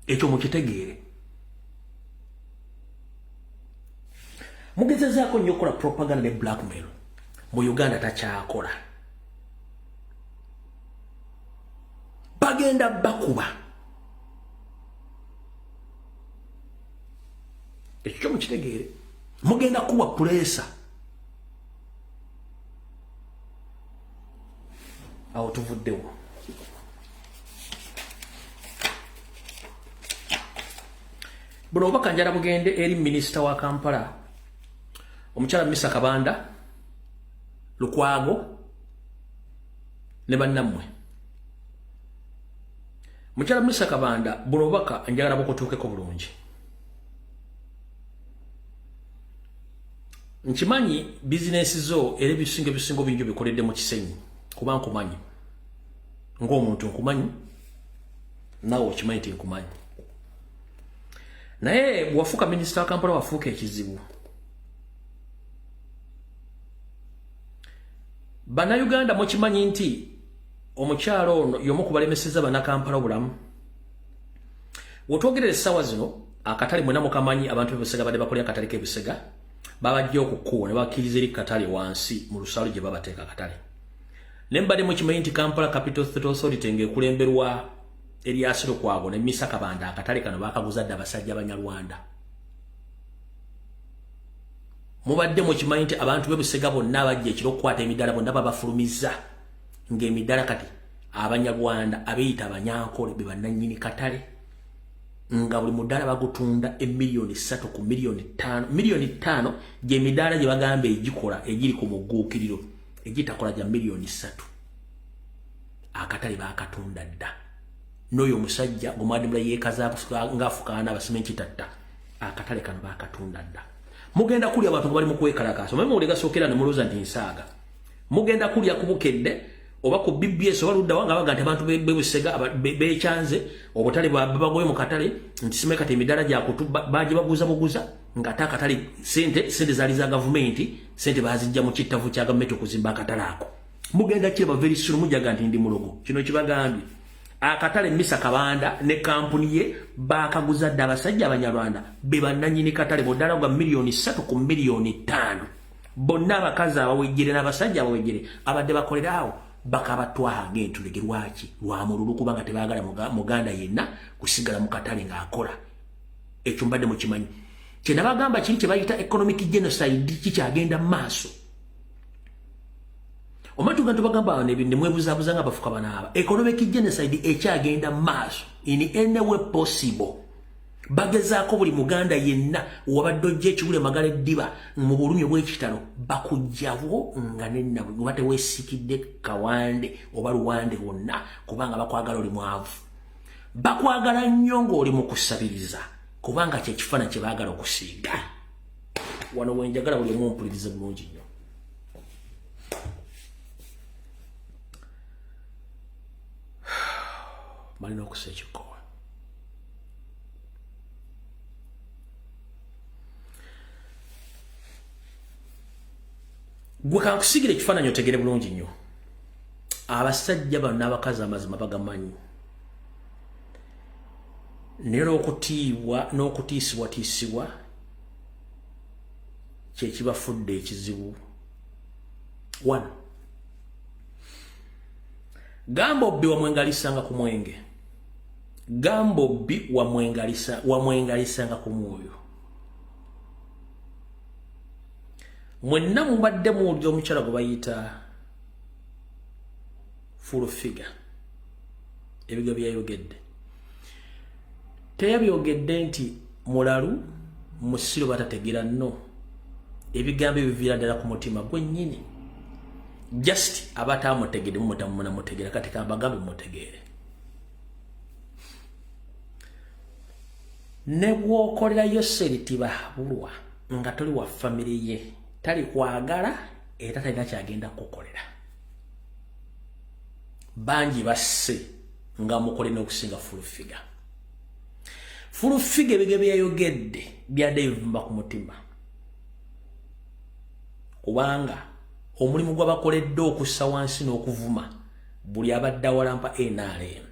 Ekyo mukitegeere. Mugezezaako nnyo okukola propaganda ne blackmail mu Uganda takyakola. Bagenda bakuba. Ekyo kyo mukitegeere. Mugenda kuwa pulesa. Awo tuvuddewo. Buno obubaka njala bugende eri minisita wa Kampala omukyala Misa Kabanda Lukwago ne bannammwe. Mukyala Misa Kabanda buno obubaka njagala bukutuukeko bulungi. Nkimanyi bizinesi zo era ebisingo bingi bikoledde mu Kisenyi kuba nkumanyi ng'omuntu nkumanyi naawe okimanyi nti nkumanyi. Naye bwafuuka minisita wa Kampala wafuuka ekizibu. Bannayuganda mukimanyi nti omukyalo ono y'omu ku balemeseza bannakampala obulamu. Wotwogerera essaawa zino akatale mwena mukamanyi abantu b'Ebusega badde bakolera akatale k'Ebusega babajja okukuwa ne bakkiriza eri katale wansi mu lusalo gye babateeka akatale. Ne mbadde mukimanyi nti Kampala Capital Authority ng'ekulemberwa Erias Lukwago ne Misa Kabanda akatale kano baakaguza dda abasajja Abanyarwanda. Mubadde mukimanyi nti abantu b'Ebusega bonna abajja ekiro okukwata emidaala bonna babafulumizza ng'emidaala kati Abanyarwanda abeeyita Abanyankole be bannannyini katale nga buli mudaala bagutunda emiliyoni 3 ku miliyoni 5 miliyoni 5 gye midaala gye bagamba egikola egiri ku mugguukiriro egitakola gya miliyoni 3 akatale baakatunda dda. N'oyo omusajja gumwadimula yeekaza ng'afukaana abasimenti tatta akatale kano baakatunda dda. Mugenda kulya abantu bali mu kwekalakaasa omanyi muwulega sookera ne mulooza nti nsaaga mugenda kulya ku Bukedde oba ku BBS oba ludda wanga baga nti abantu b'Ebusega beekyanze obutale bagoye mu katale nti simekati emidaala gyakutu baagye baguza nga ate akatale sente zaali za gavumenti sente baazijja mu kittavu kya gavumenti okuzimba akatale ako. Mugenda kiraba very soon mujaga nti ndi mulogo kino kibagambye akatale Misa Kabanda ne kampuni ye baakaguza dda abasajja Abanyarwanda be bannannyini katale boddala gwa miliyoni 3 ku miliyoni 5 bonna abakazi abawejjere n'abasajja abawejjere abadde bakolera awo bakabatwaha ng'entulege lwaki lwa mululu kubanga tebaagala muganda yenna kusigala mu katale ng'akola. Ekyo mbadde mukimanyi kye nabagamba kiri kye bayita economic genocide kikyagenda mu maaso. Omantu gantu bagamba ne mwebuzabuza nga bafuka banaaba economic genocide ekyagenda mu maaso in any way possible. Bagezaako buli muganda yenna wabadde ojja ekiwule magala eddiba mu bulumi obw'ekitalo bakujjabo nga nenna oba teweesikidde kawande oba luwande wonna kubanga bakwagala oli mwavu. Bakwagala nnyo ng'oli mu kusabiriza kubanga kyekifaananyi kye baagala okusiiga. Wano wenjagala buli omu ompulirize bulungi nnyo. Malina okusa ekikkowa. Gwe kankusigira ekifaananyi otegere bulungi nnyo. Abasajja bano n'abakazi amazima bagamanyi. Naye olw'okutiibwa n'okutiisibwatiisibwa kye kibafudde ekizibu. 1. Gamba obbi wamwengalisanga ku mwenge. Gamba obbi wamwengalisanga ku mwoyo. Mwenna mubadde muwulira omukyala gwe bayita full figure. Ebigambo byayogedde. Teyabyogedde nti mulalu musiro batategeera nno. Ebigambo ebiviira ddala ku mutima gwennyini. Just abatamutegedde mutamuna mutegeera kati kambagambe mutegeere. Ne bw'okolera Yoseri tibahabulwa nga toli wa famire ye tali kwagala era talina kyagenda kukolera. Bangi basse nga mukole n'okusinga full figure. Full figure ebigambo byayogedde byadde bivumba ku mutima kubanga omulimu gw'abakoledde okussa wansi n'okuvuma buli abadde awalampa NRM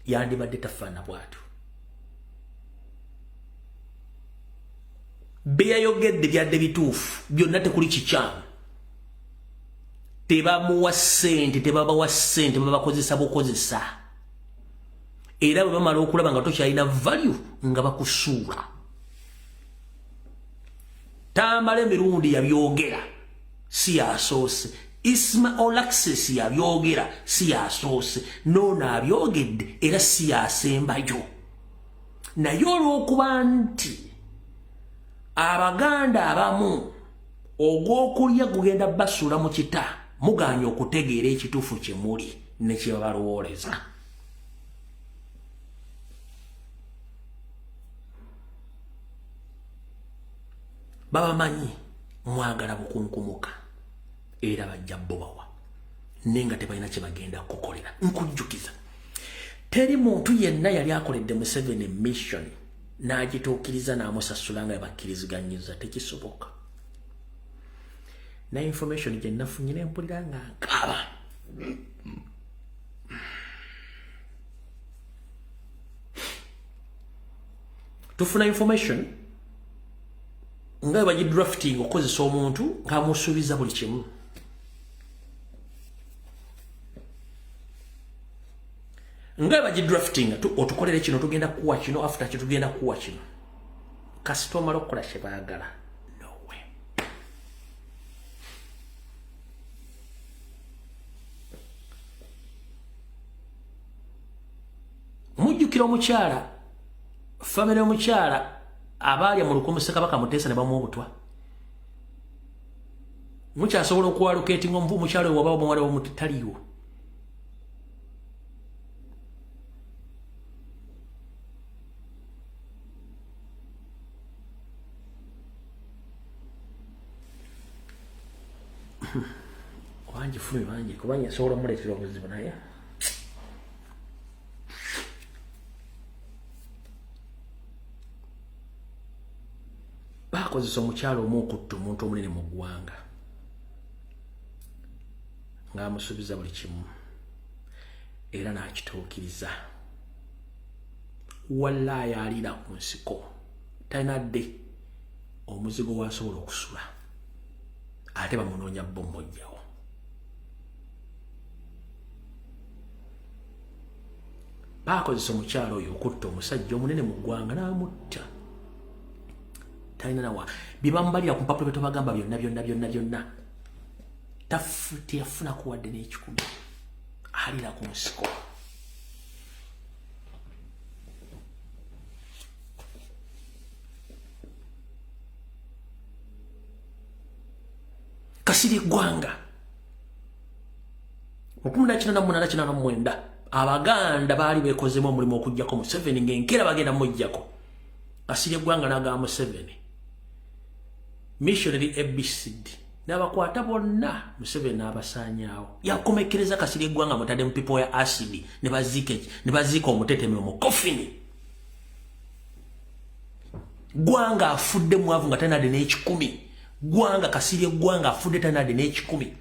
yandibadde tafaana bwatu. Byayogedde byadde bituufu byonna tekuli kikyamu. Tebamuwa ssente tebabawa ssente babakozesa bukozesa. Era bwe bamala okulaba nga tokyalina value nga bakusuula. Tambala emirundi yabyogera si yasoose. Ismail Access yabyogera si yasoose. Noono abyogedde era si yasembayo. Naye olw'okuba nti Abaganda abamu ogw'okulya gugenda basuula mu kita muganye okutegeera ekituufu kye muli ne kye babalowoleza. Babamanyi mwagala bukunkumuka era bajja bobawa nenga tebalina kye bagenda kukolera. Nkujjukiza teri muntu yenna yali akoledde Museveni mission n'agituukiriza n'amusasula nga bakkirizganyiza tekisoboka. na information gye nafunye ne mpulira nga nkaaba tufuna information nga baji drafting okozesa omuntu ng'amusuubiza buli kimu nga baji drafting otukolere kino tugenda kuwa kino after kino tugenda kuwa kino kasitoma lokola kye baagala no way mujjukira omukyala family omukyala abaali mu lukumu Ssekabaka Muteesa ne bamuwa obutwa mukyasobola okuwaluketinga omukyala we wabaawo omuwala w'omutaliiwo wangi fumi wangi kubanga nsobola omuleetera obuzibu naye bakozesa omukyalo omu okutta omuntu omunene mu ggwanga ng'amusuubiza buli kimu era n'akituukiriza wallaahi aliira ku nsiko talina dde omuzigo waasobola okusula ate bamunoonya bbo mmojjawo baakozesa omukyalo oyo okutta omusajja omunene mu ggwanga n'amutta talina nawa bye bamubalira ku mpapula bye tubagamba byonna teyafuna kuwadde n'ekikumi aliira ku nsiko Kasirye Gwanga 1989 Abaganda baali bekozemu omulimu okujjako Museveni ng'enkeera bagenda mujjako Kasirye Gwanga n'agamba Museveni missionary ABCD n'abakwata bonna Museveni n'abasaanyaawo yakomekereza Kasirye Gwanga mutadde mu pipo ya acid ne baziika omutetemero mu kofini Gwanga afudde mwavu nga talina n'ekikumi Gwanga Kasirye Gwanga afudde talina n'ekikumi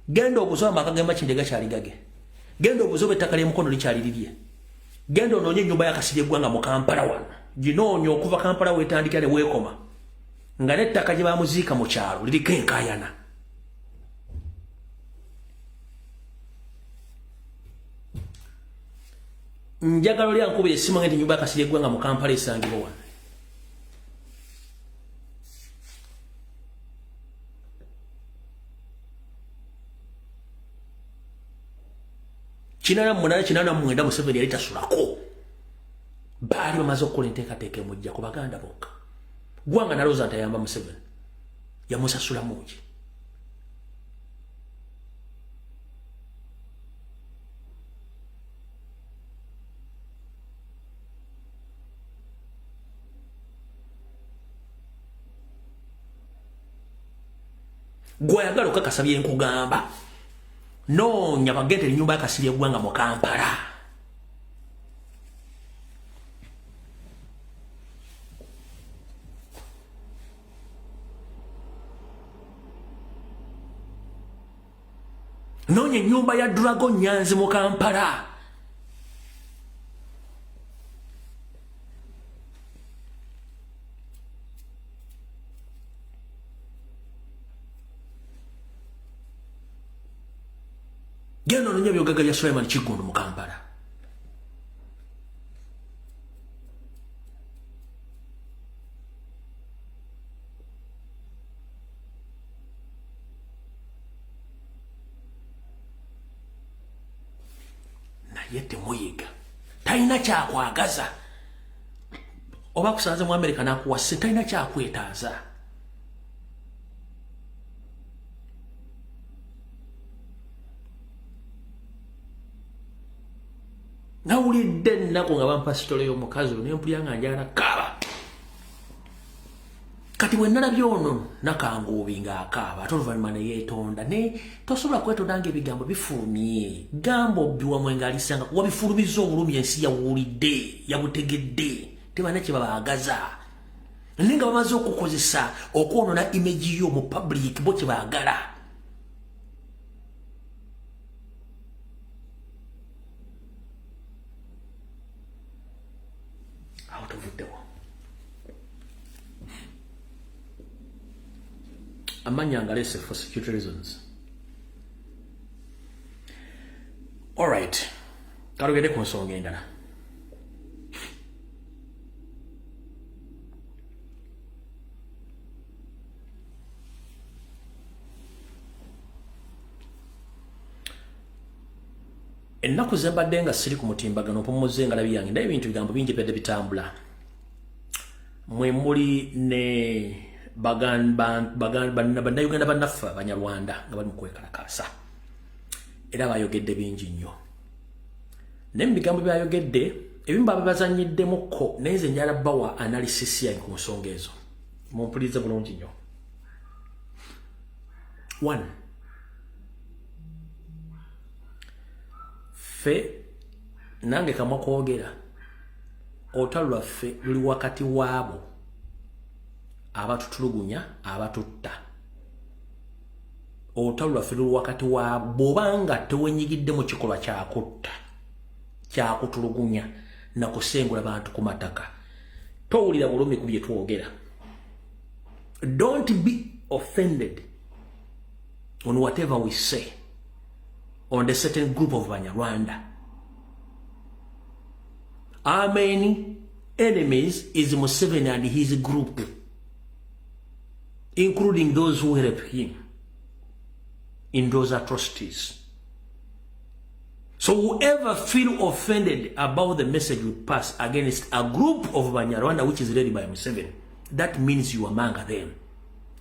genda okuzoba amaka g'Makindye gakyali gage genda okuzoba ettaka ly'emukono likyali lirye genda onoonye ennyumba ya Kasirye Gwanga mu Kampala wano ginoonya okuva Kampala weetandikira ne weekoma nga n'ettaka gye bamuziika mu kyalo liriko enkaayana njagalo lyankubira essimu ng'enti ennyumba ya Kasirye Gwanga mu Kampala esangibwa wano Kinana munana kinana mwenda Museveni yali tasulako baali bamaze okukola enteekateeka emujja ku Baganda bokka Gwanga nalowooza nti ayamba Museveni yamusasula muki gwayagala okakasa byenkugamba noonya bagende ennyumba ya Kasirye Gwanga mu Kampala noonya ennyumba ya Dragon Nyanzi mu Kampala genda ononya byogaga bya Sulaiman Kigundu mu Kampala naye temuyiga talina kyakwagaza oba kusanze mu Amerika n'akuwa ssente talina kyakwetaaza nawulidde ennaku nga bampa sitole y'omukazi oyo nempulira nga njagala kaaba kati bwe nnalabye ono nakanguubi ng'akaaba ate oluvannyuma ne yeetonda ne tosobola kwetonda ng'ebigambo bifulumye gamba obbiwamwe ng'alisanga wabifulumiza obulumi ensi yawulidde yabutegedde tebalina kye babaagaza Ninga bamaze okukozesa okwonona image yo mu public bo kibagala. Out of the door. Amanya ngalese for security reasons. All right. Karugede ku nsonga endala. Ennaku zembadde nga siri ku mutimbagano mpumuze ngalabi yange ndaye ebintu bigambo bingi pedde bitambula. Mwe muli ne bannayuganda bannaffe Abanyarwanda nga bali mu kwekalakaasa. Era bayogedde bingi nnyo. Naye mu bigambo byayogedde ebimu babazanyiddemukko naye nze njala bawa analysis yange ku nsonga ezo. Mumpulirize bulungi nnyo. 1. Fe nange kamwa kwogera olutalo lwaffe luli wakati waabo abatutulugunya abatutta. Olutalo lwaffe luli wakati waabo bw'obanga tewenyigidde mu kikolwa kyakutta kyakutulugunya na kusengula bantu ku mataka towulira bulumi ku bye twogera. Don't be offended on whatever we say on the certain group of Banyarwanda. Our main enemies is Museveni and his group, including those who help him in those atrocities. So whoever feel offended about the message we pass against a group of Banyarwanda which is led by Museveni, that means you are among them.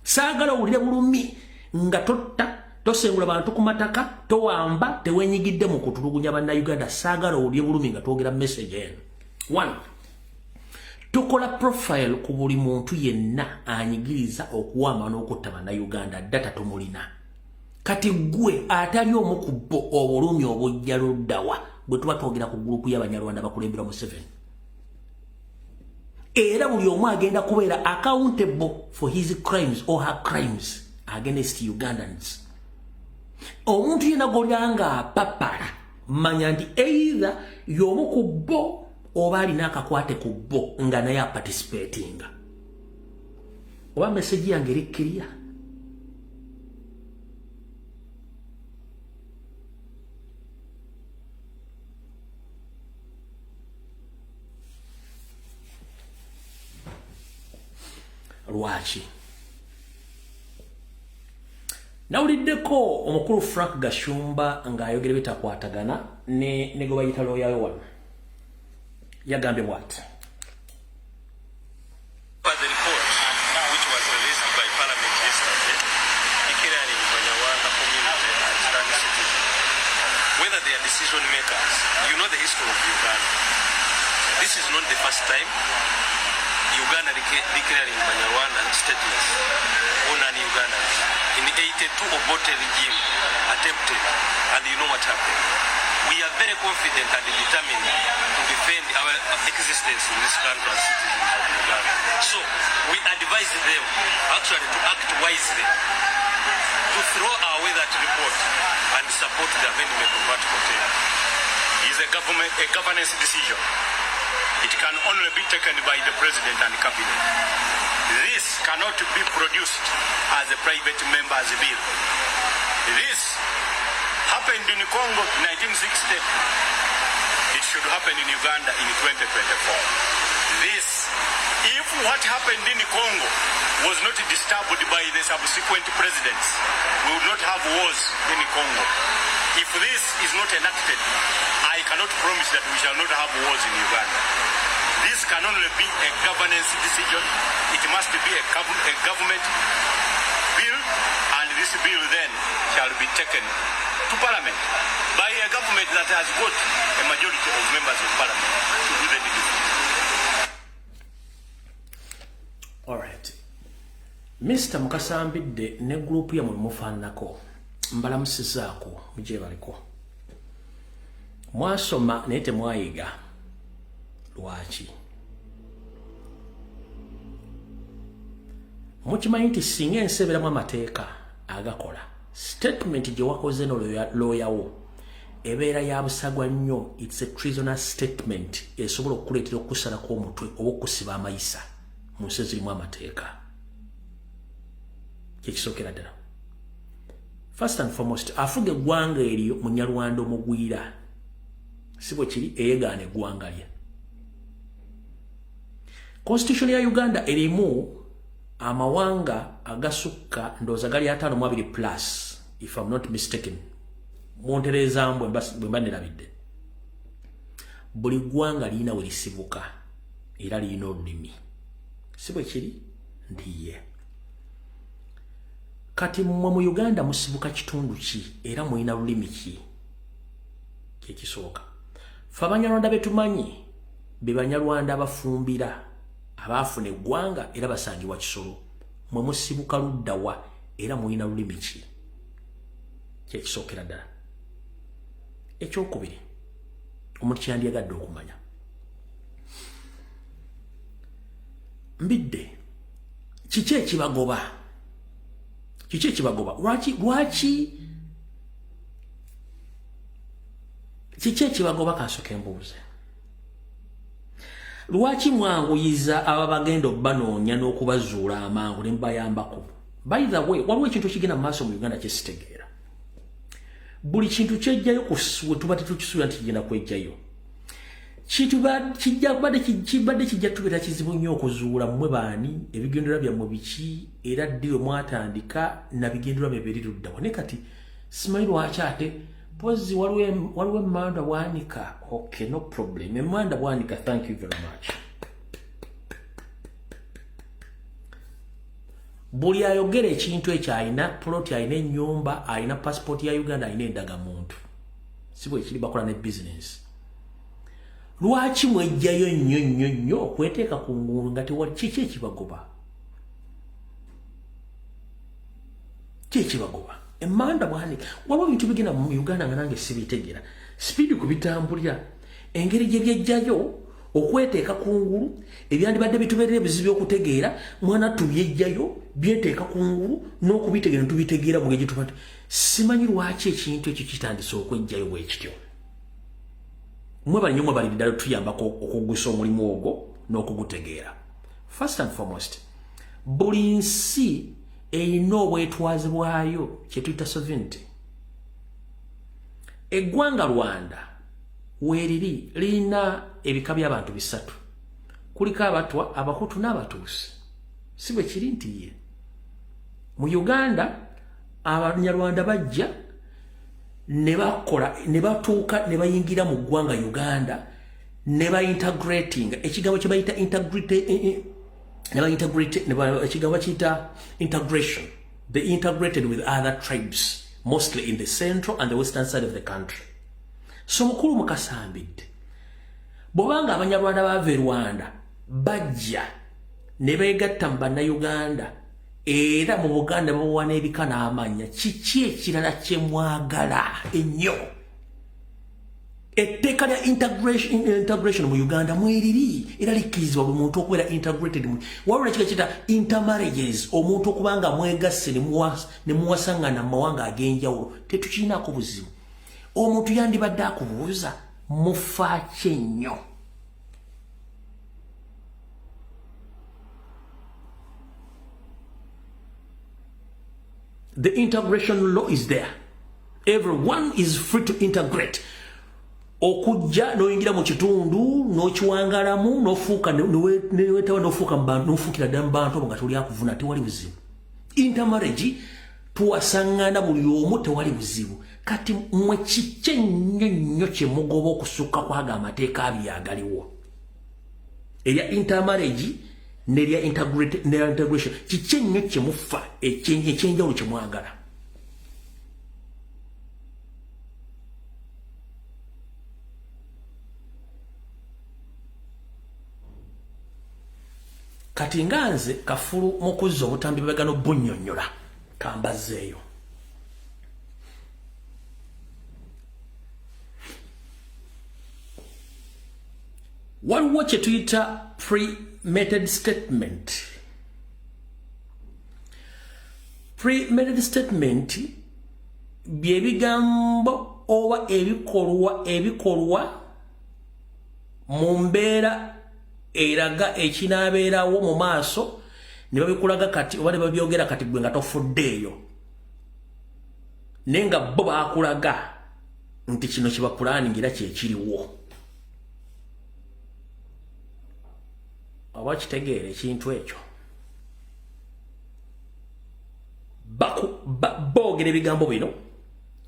Sagala ulile bulumi nga totta tosengula bantu ku mataka towamba tewenyigidde mu kutulugunya bannayuganda. Sagala ulye bulumi nga twogera message eno. 1. Tukola profile ku buli muntu yenna anyigiriza okuwamba n'okutta bannayuganda data tumulina. Kati gwe atali omu ku bo obulumi obujja luddawa bwe tuba twogera ku gurupu y'Abanyarwanda bakulembera Museveni. Era buli omu agenda kubeera accountable for his crimes or her crimes against Ugandans. Omuntu yena golyanga papala manya nti either y'omu ku bo oba alina akakwate ku bo nga naye participating. Oba message yange eri clear? Lwaki nawuliddeko omukulu Frank Gashumba ng'ayogera bitakwatagana ne gwe bayita lawyer we wano yagambye bw'ati. Whether they are decision makers, you know the history of Uganda. This is not the first time Uganda declaring Banyarwanda stateless on an Ugandans. In 82, Obote regime attempted, and you know what happened. We are very confident and determined to defend our existence in this country as citizens of Uganda. So we advise them actually to act wisely, to throw away that report and support the amendment of Article 10. It is a governance decision. It can only be taken by the President and Cabinet. This cannot be produced as a private member's bill. This happened in Congo in 1960. It should happen in Uganda in 2024. This, if what happened in Congo was not disturbed by the subsequent presidents, we would not have wars in Congo. If this is not enacted, I cannot promise that we shall not have wars in Uganda. This can only be a governance decision. It must be a government bill, and this bill then shall be taken to Parliament by a government that has got a majority of members of Parliament to do the deed. All right. Mr. Mukasambidde ne group ya mufaanako mbalamusizaako muje baliko. Mwasoma naye temwayiga. Lwaki? mukimanyi nti singa ensi ebeeramu amateeka agakola statement gye wakoze n'olooyawo ebeera ya busagwa nnyo. It's a treasonous statement esobola okukuleetera okusalako omutwe oba okusiba amayisa mu nsi ezirimu amateeka. Kyekisookera ddala. First and foremost, afuga eggwanga eryo munyalwanda omugwira si bwe kiri eyeegaana eggwanga lye. Constitution ya Uganda erimu amawanga agasukka ndooza gali 52 plus if I'm not mistaken. Montereza mbwe mba nerabidde. Buli ggwanga lirina we lisibuka era lirina olulimi. Si bwe kiri ndiye. Kati mmwe mu Uganda musibuka kitundu ki era mulina lulimi ki? Kyekisooka. Ffe Abanyarwanda betumanyi be Banyarwanda abafumbira abaafuna eggwanga era basangibwa Kisoro. Mwe musibuka ludda wa era mulina lulimi ki? Kyekisookera ddala. Ekyokubiri omuntu kyandyagadde okumanya. Mbidde kiki ekibagoba? Kiki ekibagoba? Lwaki kiki ekibagoba kansooke mbuuze? Lwaki mwanguyiza aba bagenda okubanoonya n'okubazuula amangu ne mubayambako? By the way, waliwo ekintu kigenda mu maaso mu Uganda kyesitegeera. Buli kintu kyejjayo kusuwe tuba tetukisuula nti kigenda kwejjayo. Kibadde kijja tubeera kizibu nnyo okuzuula mmwe baani, ebigendererwa byammwe biki, era ddi we mwatandika na bigendererwa bye biri luddawa. Ne kati simanyi lwaki ate pozi waliwo Emmanda Bwanika. Okay, no problem. Emmanda Bwanika, thank you very much. Buli ayogera ekintu ekyo alina ploti, alina ennyumba, alina passport ya Uganda, alina endagamuntu. Si bwe kiri bakola ne business. Lwaki mwejjayo nnyo okweteeka ku ngulu nga tewali kiki ekibagoba? Kiki ekibagoba? Emmanda Bwanika. Waliwo ebintu bigenda mu Uganda nga nange sibitegeera. Speed kubitambulira. Engeri gye byejjayo okweteeka ku ngulu ebyandibadde bitubeerera ebizibu okutegeera mwana tubyejjayo byeteeka ku ngulu n'okubitegeera tubitegeera mu ngeri tubate. Simanyi lwaki ekintu ekyo kitandise okwejjayo bwe kityo. Mwe bali nnyo bali ddala tuyambako okugusa omulimu ogwo n'okugutegeera. First and foremost, buli nsi erina obwetwaze bwayo kye tuyita sovereignty. Eggwanga Rwanda weeriri lirina ebika by'abantu bisatu. Kuliko Abatwa, Abahutu n'Abatuusi. Si bwe kiri nti ye. Mu Uganda Abanyarwanda bajja ne batuuka ne bayingira mu ggwanga Uganda ne integrating ekigambo kye bayita ekigambo kiyita integration. They integrated with other tribes, mostly in the central and the western side of the country. So mukulu mukasambidde bw'obanga Abanyarwanda baava e Rwanda bajja ne beegatta mu Bannayuganda era mu Buganda bawa n'ebika n'amanya, kiki ekirala kye mwagala ennyo? Etteeka lya integration mu Uganda mweriri era likkirizibwa buli muntu okubeera integrated. Waliwo ekika kita intermarriages, omuntu okubanga mwegasse ne muwasangana mu mawanga ag'enjawulo tetukirinako buzibu. Omuntu yandibadde akubuuza mufa ki ennyo? The integration law is there. Everyone is free to integrate. Okujja n'oyingira mu kitundu n'okiwangalamu n'ofuuka n'wetawa n'ofuukira ddala mu bantu nga toli akuvuna, tewali buzibu. Intermarriage tuwasangana buli omu, tewali buzibu. Kati mwe kiki ennyo kye mugoba okusukka kwaga amateeka abiri agaliwo? Erya intermarriage n'erya integration, kiki ennyo kye mufa ekyenjawulo kye mwagala? Kati nga nze kafulu mu kuzza obutambi bw'ebagano bunnyonnyola kambazeeyo. Waliwo kye tuyita pre-made statement. Premeditated statement byebigambo oba ebikolwa mu mbeera eraga ekinabeerawo mu maaso ne babikulaga kati oba ne babyogera kati gwe nga tofuddeeyo nenga bo baakulaga nti kino kiba pulaningira kyekiriwo oba kitegeere ekintu ekyo boogera ebigambo bino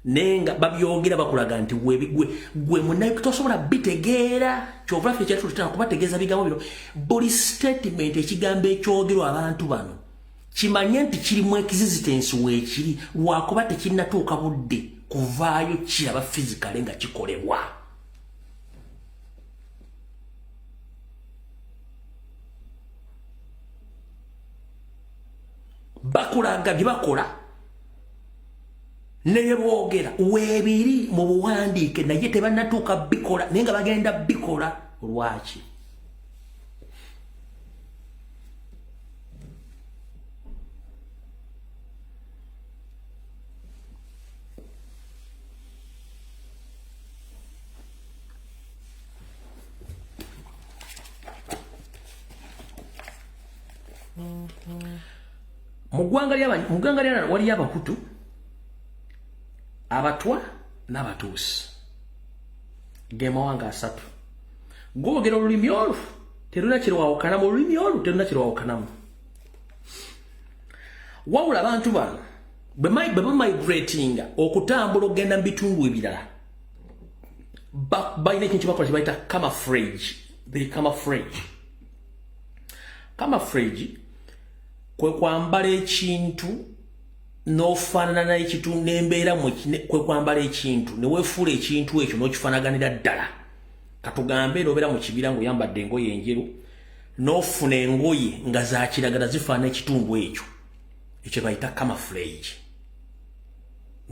nenga babyogera bakulaga nti gwe munaye tosobola bitegeera kyova ffe kyali tutera kubategeeza bigambo bino buli statement ekigambo ekyogerwa abantu bano kimanye nti kirimu existence weekiri lwakuba tekinnatuuka budde kuvaayo kiraba physically nga kikolebwa bakulaga bye bakola naye boogera weebiri mu buwandiike naye tebannatuuka bikola naye nga bagenda bikola lwaki mu ggwanga ly'abana waliyo abahutu abatwa n'abatuusi ge mawanga asatu googera olulimi olwo teruna kirwawukanamu olulimi olwo teruna kirwawukanamu wawula abantu bano bwe bamigratinga okutambula okugenda mu bitundu ebirala balina ekintu kyebakola kyebayita camouflage kwe kwambala ekintu n'ofaanana n'ekitundu n'embeera kwe kwambala ekintu ne weefuula ekintu ekyo n'okifaanaganira ddala katugambe n'obeera mu kibira ng'oyambadde engoye enjeru n'ofuna engoye nga za kiragala zifaanana ekitundu ekyo ekyo bayita camouflage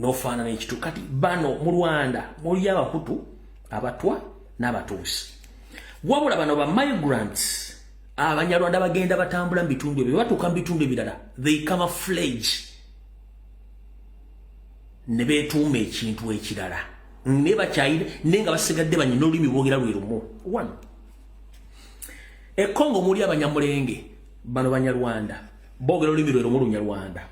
n'ofaanana ekitundu kati bano mu Rwanda muli abahutu abatwa n'abatuusi wabula bano ba migrants abanyarwanda bagenda batambula mu bitundu ebyo batuuka mu bitundu ebirala they camouflage ne beetuuma ekintu ekirala ne bakyayina naye nga basigadde banyina olulimi boogera lwe lumu one Kongo muli abanyamulenge bano banyarwanda boogera olulimi lwe lumu lunyarwanda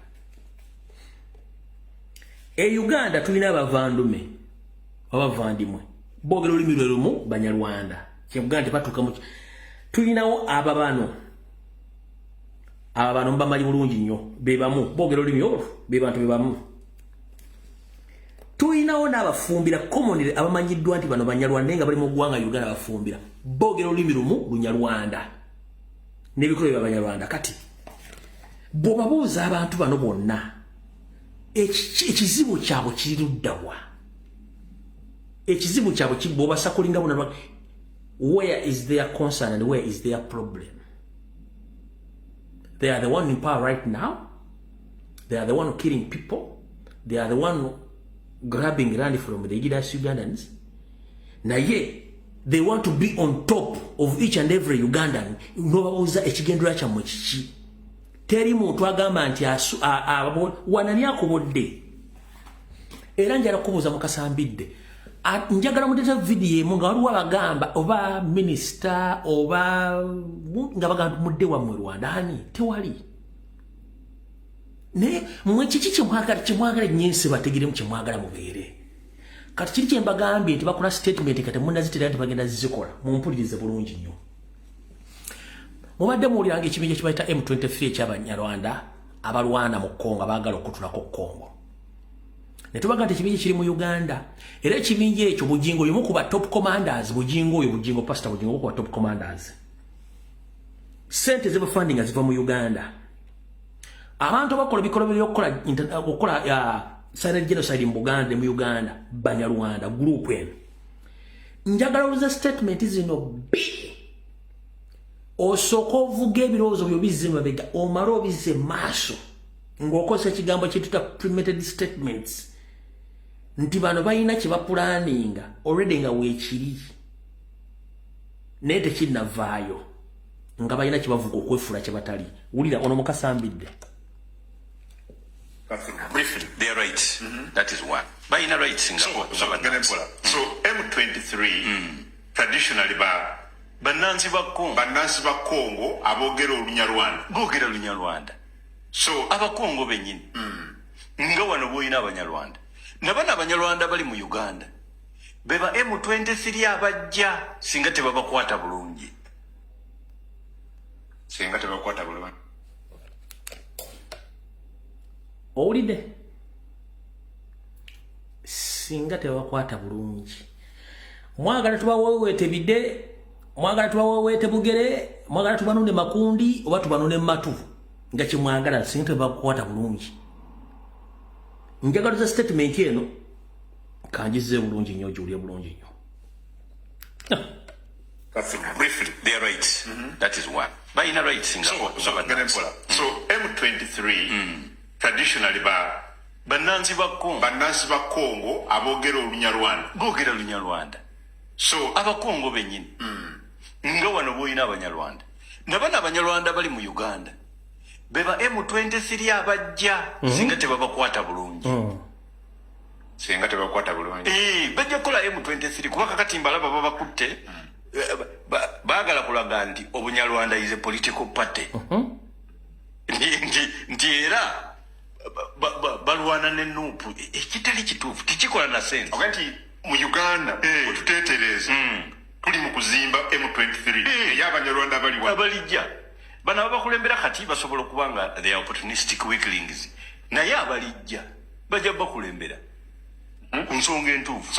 Uganda tulina abavandume abavandimwe boogera olulimi lwe lumu banyarwanda kyebuga nti batuuka mu tulinawo ababano mbamanyi bulungi nnyo be bamu boogera olulimi olwo be bantu be bamu tulinawo n'abafumbira commonly abamanyiddwa nti bano banyarwanda nga bali mu ggwanga Uganda bafumbira boogera olulimi lumu lunyarwanda n'ebikolo bya banyarwanda kati bw'obabuuza abantu bano bonna ekizibu kyabwe kiri luddawa ekizibu kyabwe bw'obasakulinga bonna where is their concern and where is their problem? They are the one in power right now. They are the one killing people. They are the one grabbing land from the indigenous Ugandans. Now yet, they want to be on top of each and every Ugandan. Nobabuuza ekigendera kyamwe kiki. Teri muntu agamba nti wanani akobodde. Era njala kubuuza mukasambidde. Njagala mudeta video emu nga waliwo abagamba oba minister oba nga bagamba mudde wammwe Rwanda ani tewali ne mwe kiki kyemwagala ennyensi bategeremu kyemwagala mubeere kati kiri kyembagambye nti bakola statement kati munazitera nti bagenda zizikola mumpulirize bulungi nnyo mubadde muwuliranga ekibinja kibayita M23 eky'abanyarwanda abalwana mu Kongo abaagala okutulako Kongo netubaga nti ekibinja kiri mu Uganda era ekibinja ekyo Bugingo y'omu ku ba top commanders Bugingo pastor Bugingo ku ba top commanders sente ze funding aziva mu Uganda abantu abakola bikolo by'okukola silent genocide mu Buganda mu Uganda banyarwanda group eno njagala oluza statement zino bbiri osooka ovuga ebirowoozo byo bizze mabega omala obizze maaso ng'okozesa ekigambo kyetuta premeditated statements nti bano balina kye bapulaninga already nga weekiri naye tekinnavaayo nga balina kye bavuga okwefuula kye batali wulira ono mukasambidde Briefly, they are right. That is one. By in a right Singapore. So M23 traditionally Banansi ba Congo abogera olunyarwanda. Bogera olunyarwanda. So abakongo benyini. Nga wano boyina abanyarwanda. Nabana abanyarwanda bali mu Uganda. Beba M23 abajja singa tebabakwata bulungi. Owulidde singa tebakwata bulungi. Mwagala tubaweweete bidde, mwagala tubaweweete bugere, mwagala tubanune makundi oba tubanune matu nga kimwagala singa tebakwata bulungi. Njagala za statement eno kanjize bulungi nnyo Julia bulungi nnyo. Briefly, they are right. That is one. By in a right Singapore. So M23 traditionally Banansi ba Congo abogera olunyarwanda. Bogera olunyarwanda. So abakongo benyini. Nga wano boyina abanyarwanda. Nabana abanyarwanda bali mu Uganda. Beba M23 abajja singa tebabakwata bulungi. Bajja kola M23 kuba kakati mbalaba babakutte. Bagala kulaga nti obunyarwanda is a political party. Nti era balwana n'ennupu ekitali kituufu tikikola na sense. Oganti mu Uganda otutetereza tuli mu kuzimba M23 y'abanyarwanda abalijja bano abakulembera kati basobola okubanga they are opportunistic weaklings naye abalijja bajja bakulembera ku nsonga entuufu.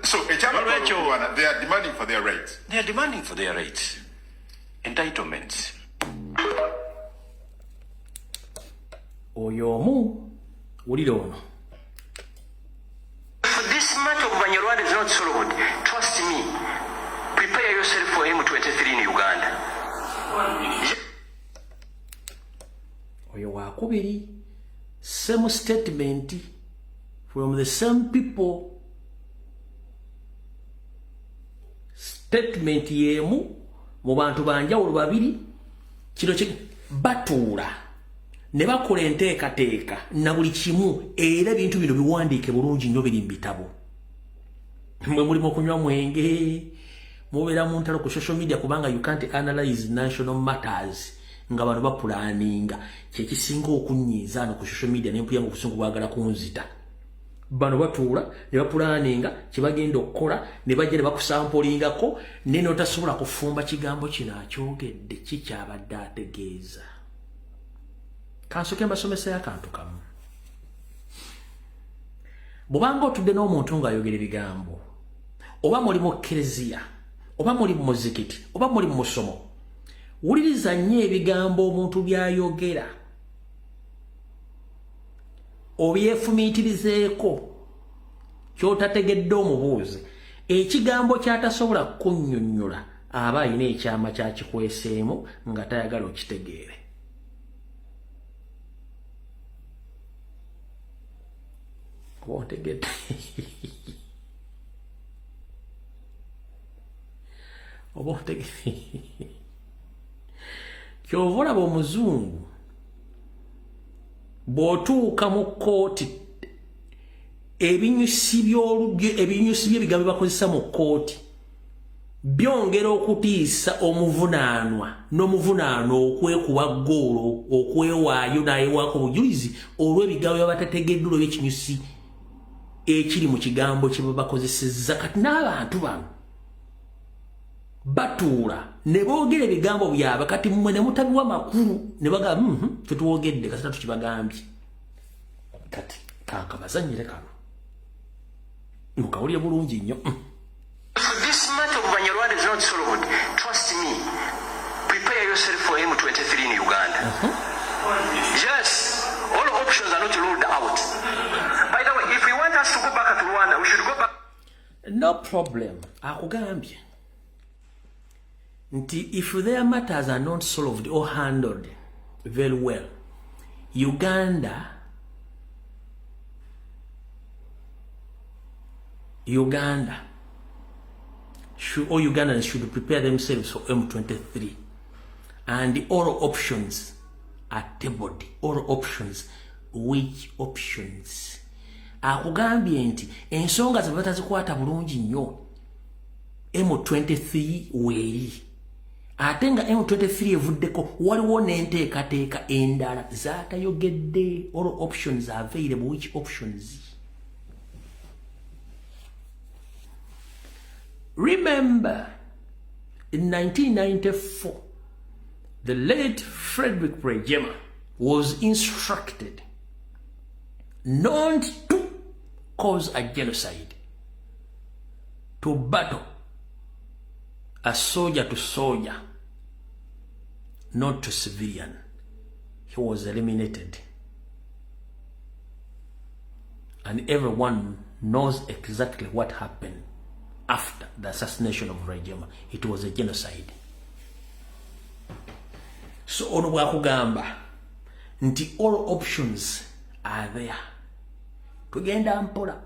So they are demanding for their rights. They are demanding for their rights. Entitlements. Oyo omu wulira ono. This matter of Banyarwanda is not solved. Trust me. Prepare yourself for M23 in Uganda. Oyo wakubiri. Same statement from the same people. Statement yemu mu bantu banjawulo babiri kino batuula ne bakola enteekateeka na buli kimu era ebintu bino biwandiike bulungi nnyo biri mu bitabo. Mwe mulimu okunywa mwenge mubeera mu ntalo ku social media kubanga you can't analyze national matters nga bano bapulaninga kyekisinga okunnyiza no ku social media n'empuyanga okusinga bwagala kunzita. Bano batuula ne bapulaninga kibagenda okukola ne bajja ne bakusampulingako nene otasobola kufumba kigambo kino akyogedde kikyabadde ategeeza. Kansoke mbasomesa y'akantu kamu. Bw'obanga otudde n'omuntu ng'ayogera ebigambo oba muli mu kereziya oba muli mu muzikiti oba muli mu musomo wuliriza nnyo ebigambo omuntu by'ayogera obyefumiitirizeeko ky'otategedde omubuuzi ekigambo ky'atasobola kunnyonnyola aba alina ekyama kyakikweseemu nga tayagala okitegeere. Otegedde oba otegedde kyova olaba omuzungu bw'otuuka mu kkooti ebinyusi by'ebigambo bakozesa mu kkooti byongera okutiisa omuvunaanwa n'omuvunaanwa okwekuba ggoolo okwewaayo n'ayewaako obujulizi olw'ebigambo by'abatategedde olw'ekinyusi ekiri mu kigambo kye bakozesezza. Kati n'abantu bano batuula ne boogera ebigambo byabwe kati mmwe ne mutabiwa makulu ne bagamba tetwogedde kasita tukibagambye. Kati kankabazannyire kano mukawulire bulungi nnyo. This matter of Banyarwanda is not solved. Trust me. Prepare yourself for M23 in Uganda. Yes, all options are not ruled out. By the way, if we want us to go back to Rwanda, we should go back. No problem. Akugambye nti if their matters are not solved or handled very well, Uganda Ugandans should prepare themselves for M23, and all options are tabled. All options which options. Akugambye nti ensonga ze batazikwata bulungi nnyo M23 weeri. Ate nga M23 evuddeko waliwo n'enteekateeka endala zaatayogedde. All options are available. Which options? Remember, in 1994, the late Frederick Rejema was instructed not to cause a genocide, to battle a soldier to soldier, not to civilian. He was eliminated. And everyone knows exactly what happened after the assassination of Rejema. It was a genocide. So ono bwakugamba nti all options are there. Tugenda mpola.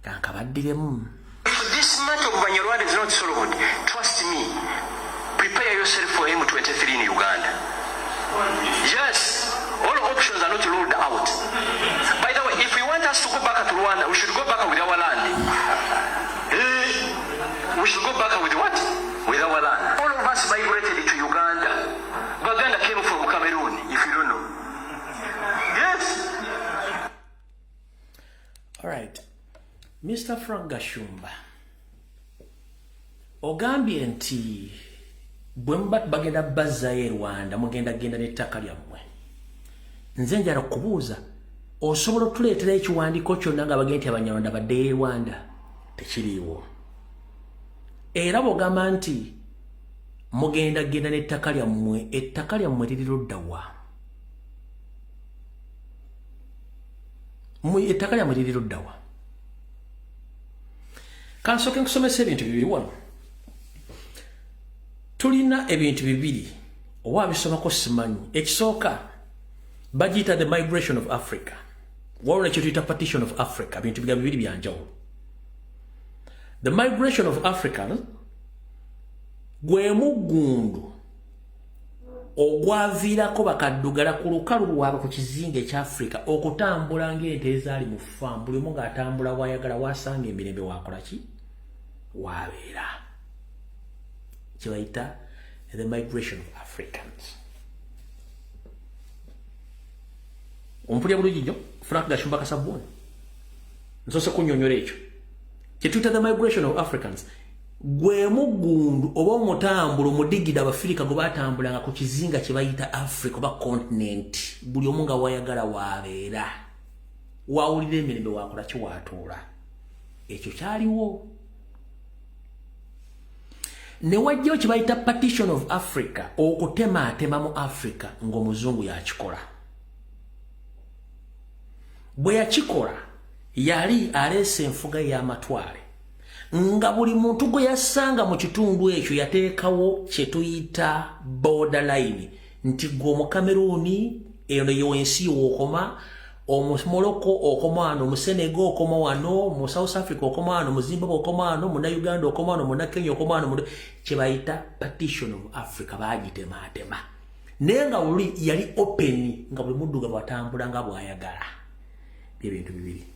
Kankabaddiremu. If this matter of Banyarwanda is not solved, trust me, prepare yourself for M23 in Uganda. Yes, all options are not ruled out. By the way, if we want us to go back to Rwanda, we should go back with our land. We should go back with what? With our land. All of us migrated to Uganda. Baganda came from Cameroon, if you don't know. Yes. All right. Mr. Frank Gashumba. Ogambye nti bwemba bagenda bazzayo Rwanda mugenda genda n'ettaka lyammwe. Nze njala kubuuza osobola okutuleetera ekiwandiiko kyonna nga bagenda nti Abanyarwanda baddeyo Rwanda? Tekiriiwo. Era bw'ogamba nti mugenda genda n'ettaka lyammwe, ettaka lyammwe liri ludda wa? Ettaka lyammwe liri ludda wa? Kansooke nkusomesa ebintu bibiri wano. Tulina ebintu bibiri oba bisomako simanyi. Ekisooka bagiyita the migration of Africa. Waliwo ekyo tuyita partition of Africa. Bintu biga bibiri byanjawulo. The migration of Africans gwe muggundu ogwaviirako bakaddugala ku lukalu lwabwe ku kizinga ekya Africa okutambula ng'ente ezaali mu ffaamu. Buli omu ng'atambula waayagala wasanga emirembe wakola ki? Wabeera. Kye bayita the migration of Africans. Ompulya bulungi nnyo Frank Gashumba Kasabuni. Nsoose kunnyonnyola ekyo. Kye tuyita the migration of Africans. Gwe muggundu oba omutambulo omudigida Abafirika gwe baatambulanga ku kizinga kye bayita Africa oba continent. Buli omu nga waayagala wabeera. Waawulira emirembe wakola ki waatuula. Ekyo kyaliwo. Ne wajjawo kye bayita partition of Africa, okutemaatema mu Africa ng'omuzungu yakikola. Bwe yakikola yali aleese enfuga y'amatwale nga buli muntu gwe yassanga mu kitundu ekyo yateekawo kye tuyita borderline nti gwe Omukameruni eno y'ensi w'okoma, Omumorocco okoma wano, Omusenegal okoma wano, mu South Africa okoma wano, mu Zimbabwe okoma wano, mu Uganda okoma wano, mu Kenya okoma wano, kye bayita partition of Africa bagitemaatema. Naye nga yali open nga buli muddugavu atambula nga bw'ayagala. Ebintu bibiri.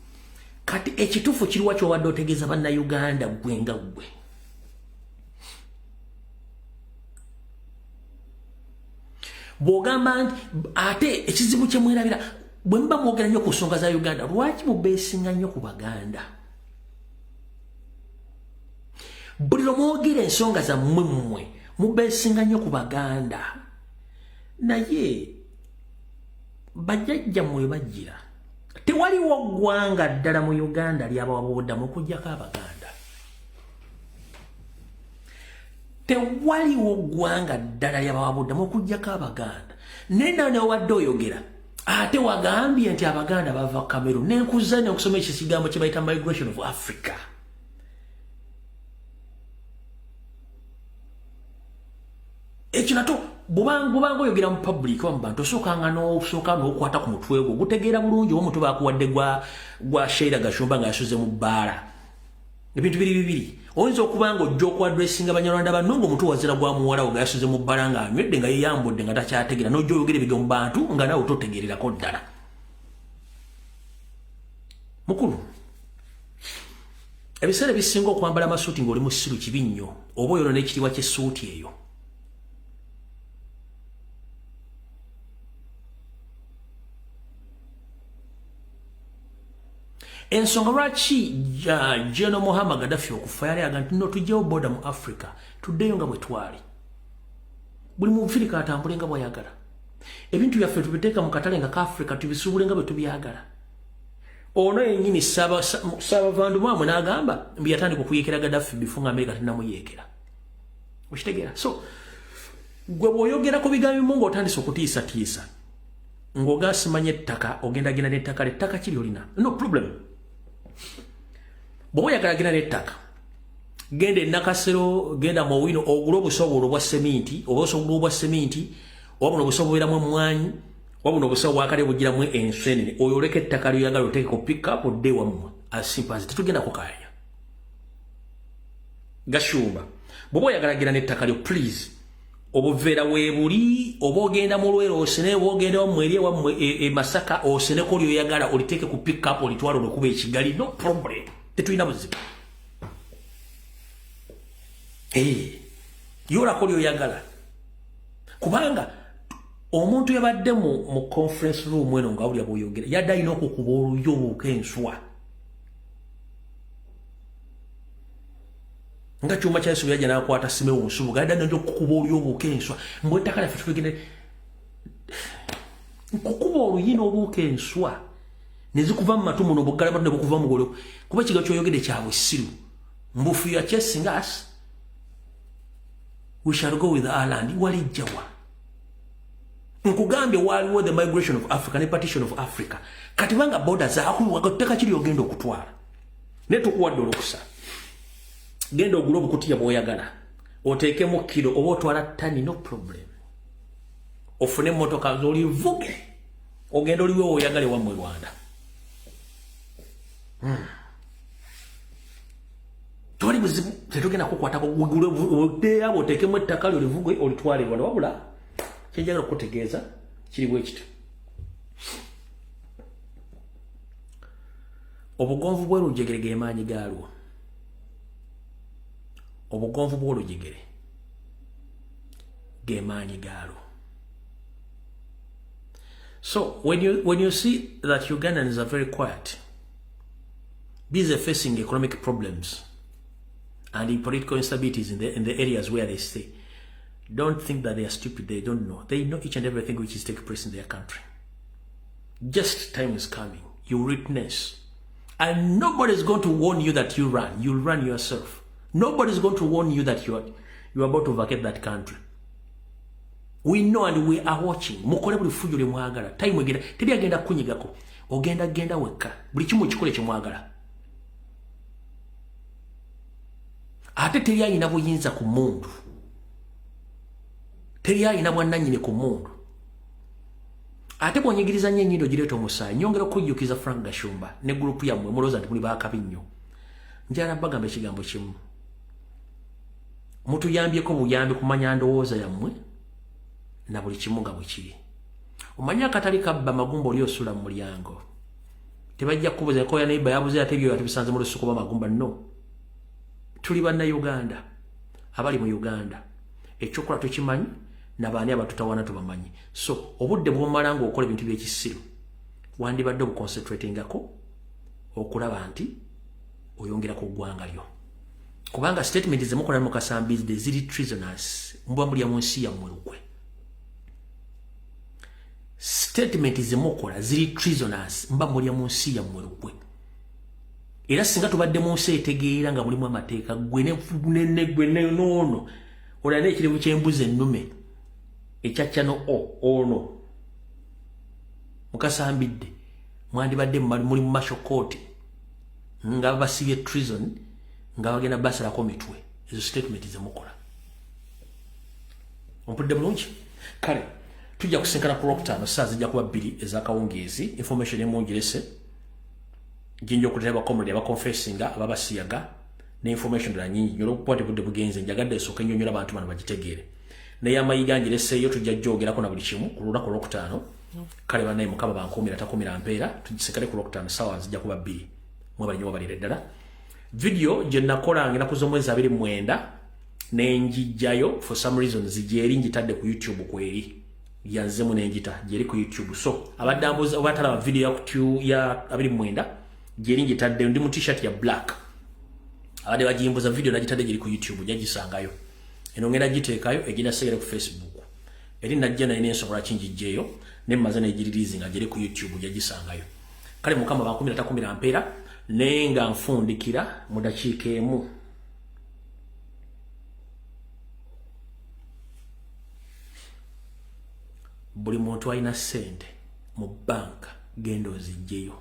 Kati ekituufu kiriwa ky'obadde otegeeza bannayuganda gwe nga gwe? Bw'ogamba nti ate ekizibu kye mwerabira bwe muba mwogera nnyo ku nsonga za Uganda, lwaki mubeesinga nnyo ku Baganda? Buli lwe mwogera ensonga zammwe mmwe mubeesinga nnyo ku Baganda. Naye bajjajjammwe bajjira. Tewaliwo ggwanga ddala mu Uganda ly'abawabuddamu okuggyako Abaganda. Tewaliwo ggwanga ddala ly'abawabuddamu okuggyako Abaganda. Naye nawe wadde oyogera ate wagambye nti Abaganda bava Cameroon. Nenkuzza n'okusoma ekigambo kye bayita migration of Africa. Ekyo nato bubanga oyogera mu public oba mu bantu osookanga n'okwata ku mutwe gwo gutegeera bulungi oba omutwe baakuwadde gwa Sheila Gashumba nga yasuze mu bbaala. ebintu bibiri oyinza okubanga ojja okwadressinga Banyarwanda banno ng'omuntu wazira gwa muwala we gayasuze mu bbala ng'anywedde nga yeyambudde nga takyategeera n'ojja oyogera ebigambo mu bantu nga naawe totegeererako ddala mukulu ebiseera ebisinga okwambala amasuuti ng'oli mu ssiru kibi nnyo oba oyo n'ekitiibwa ky'essuuti eyo ensonga lwaki General Muhammad Gaddafi okufa yali aga nti no tujjewo boda mu Africa tuddeyo nga bwe twali buli mufirika atambule nga bw'ayagala ebintu byaffe tubiteeka mu katale nga ka Africa tubisuubule nga bwe tubyagala ono yennyini Ssaabavandumwamwe n'agamba mbi yatandika okuyeekera Gaddafi bifu nga Amerika tennamuyeekera okitegeera so gwe bw'oyogera ku bigambo bimu ng'otandise okutiisatiisa ng'ogasimanya ettaka ogendagenda n'ettaka lettaka kiri olina no problem bw'oba oyagala genda n'ettaka genda e Nakasero genda mu Owino ogula obusobo obwa seminti oba obusobo obwa seminti oba buno obusobo bubeeramu emmwanyi oba buno obusobo bwakale bugiramu enseenene oyo oleka ettaka lyoyagala oteeke ku pick-up odde wammwe asimpanzi tetugenda kukaanya Gashumba bw'oba oyagala genda n'ettaka lyo please obuveera weebuli oba ogenda mu Lwero osene oba ogenda wamwe eri ewammwe e Masaka oseneko lyoyagala oliteeke ku pick-up olitwala olwokuba ekigali no problem tetulina buzibu yoolako lyoyagala kubanga omuntu yabadde mu conference room eno nga awulira bw'oyogera yadde alina okukuba oluyo obuuka enswa nga kyuma kya Yesu yajja n'akwata Simewo Nsubuga yadde alina okukuba oluyo obuuka enswa mbwe ettaka lyaffe tugende nkukuba oluyina obuuka enswa ne zikuva mu matu muno obuggala matu ne bukuva mu golo kuba ekigambo ky'oyogedde kya bussiru mbufu ya chasing us we shall go with our land walijjawa nkugambye waliwo the migration of Africa ne partition of Africa kati banga border zaakuluwagateka kiri ogenda okutwala ne tukuwadde olukusa genda ogula obukutiya bw'oyagala oteekemu kilo oba otwala ttani no problem ofune emmotoka z'olivuge ogenda oliwe oyagale wammwe Rwanda toli buzibu tetugenda kukwatako oddeyo oteekemu ettaka lyo olivuge olitwale Rwanda wabula kyenjagala okutegeeza kiri bwe kityo obugonvu bw'olujegere ge maanyi gaalwo obugonvu bw'olujegere ge maanyi gaalwo so when you see that Ugandans are very quiet busy facing economic problems and the political instabilities in the areas where they stay, don't think that they are stupid. They don't know. They know each and everything which is taking place in their country. Just time is coming. You witness. And nobody is going to warn you that you run. You'll run yourself. Nobody is going to warn you that you're about to vacate that country. We know and we are watching. Mukole buli fujo le mwagala. Time wegenda. Tedi agenda kunyigako. Ogenda weka. Buli kimu kikole kye mwagala. Ate teri alina buyinza ku muntu. Teri alina bwannannyini ku muntu. Ate bwonyigiriza nnyo ennyindo gireeta omusaayi nyongera okujjukiza Frank Gashumba ne gurupu yammwe mulowooza nti muli baakabi nnyo. Njala bagamba ekigambo kimu. Mutuyambyeko buyambi kumanya ndowooza yammwe na buli kimu nga bwe kiri. Omanya akatali kabba magumba oli osula mu mulyango. Tebajja kubuuza ko ya neighbor yabuze ate byo atubisanze mu lusuku ba magumba no. Tuli bannayuganda abali mu Uganda ekyokola tukimanyi n'abaani abatutawana tubamanyi so obudde bw'omala ng'okola ebintu by'ekisiru wandibadde obuconcentratingako okulaba nti oyongera ku ggwanga lyo kubanga statement zemukola mu Kasambizde ziri treasonous mbwa mulya mu nsi yammwe lukwe statement zemukola ziri treasonous mba mulya mu nsi yammwe lukwe era singa tubadde mu nsi etegeera nga mulimu amateeka gwe ne noono olana ekirevu ky'embuzi ennume ekyaccano ono Mukasambidde mwandibadde muli mu martial court nga basibye treason nga bagenda basalako mitwe ezo statement zemukola ompudde bulungi kale tujja kusinkana ku Lwokutaano saa zijja kuba 2 ez'akawungeezi information emungerese jinja okutera bakomrade abaconfessinga ababasiyaga ne information la nyingi nyolo kupote budde bugenze njagadde esooka nnyonnyola abantu bano bagitegeere naye amayiga ngireseeyo tujja jjogerako na buli kimu ku lunaku olwokutaano kale banaye mukama bankuumira takumira mpeera tugisekale ku lwokutaano ssaawa zijja kuba 2 mwebalinyo wabalire ddala video gye nakola ng'enaku z'omwezi 29 nenjijjayo for some reason gyeri njitadde ku YouTube kweri yanzemu nenjita gyeri ku YouTube so abadde ambuza oba talaba video ya 29 gyeri njitadde ndi mu t-shirt ya black abadde bagimbuza video nagitadde gyeri ku YouTube jagisangayo eno ngenda giteekayo egenda segere ku Facebook eri najja nayo nensobola kinjijjeeyo nemmaze negiririzi nga gyeri ku YouTube jagisangayo kale mukama bankumira takumira mpeera naye nga nfundikira mu dakiika emu buli muntu alina ssente mu banka genda ozijjeyo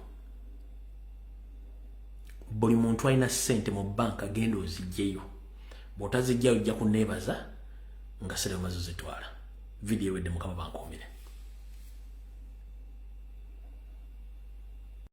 buli muntu alina ssente mu banka genda ozijjeyo bw'otazijjayo ojja kunneebaza nga sere omaze ozitwala video ewedde mukama bankuumire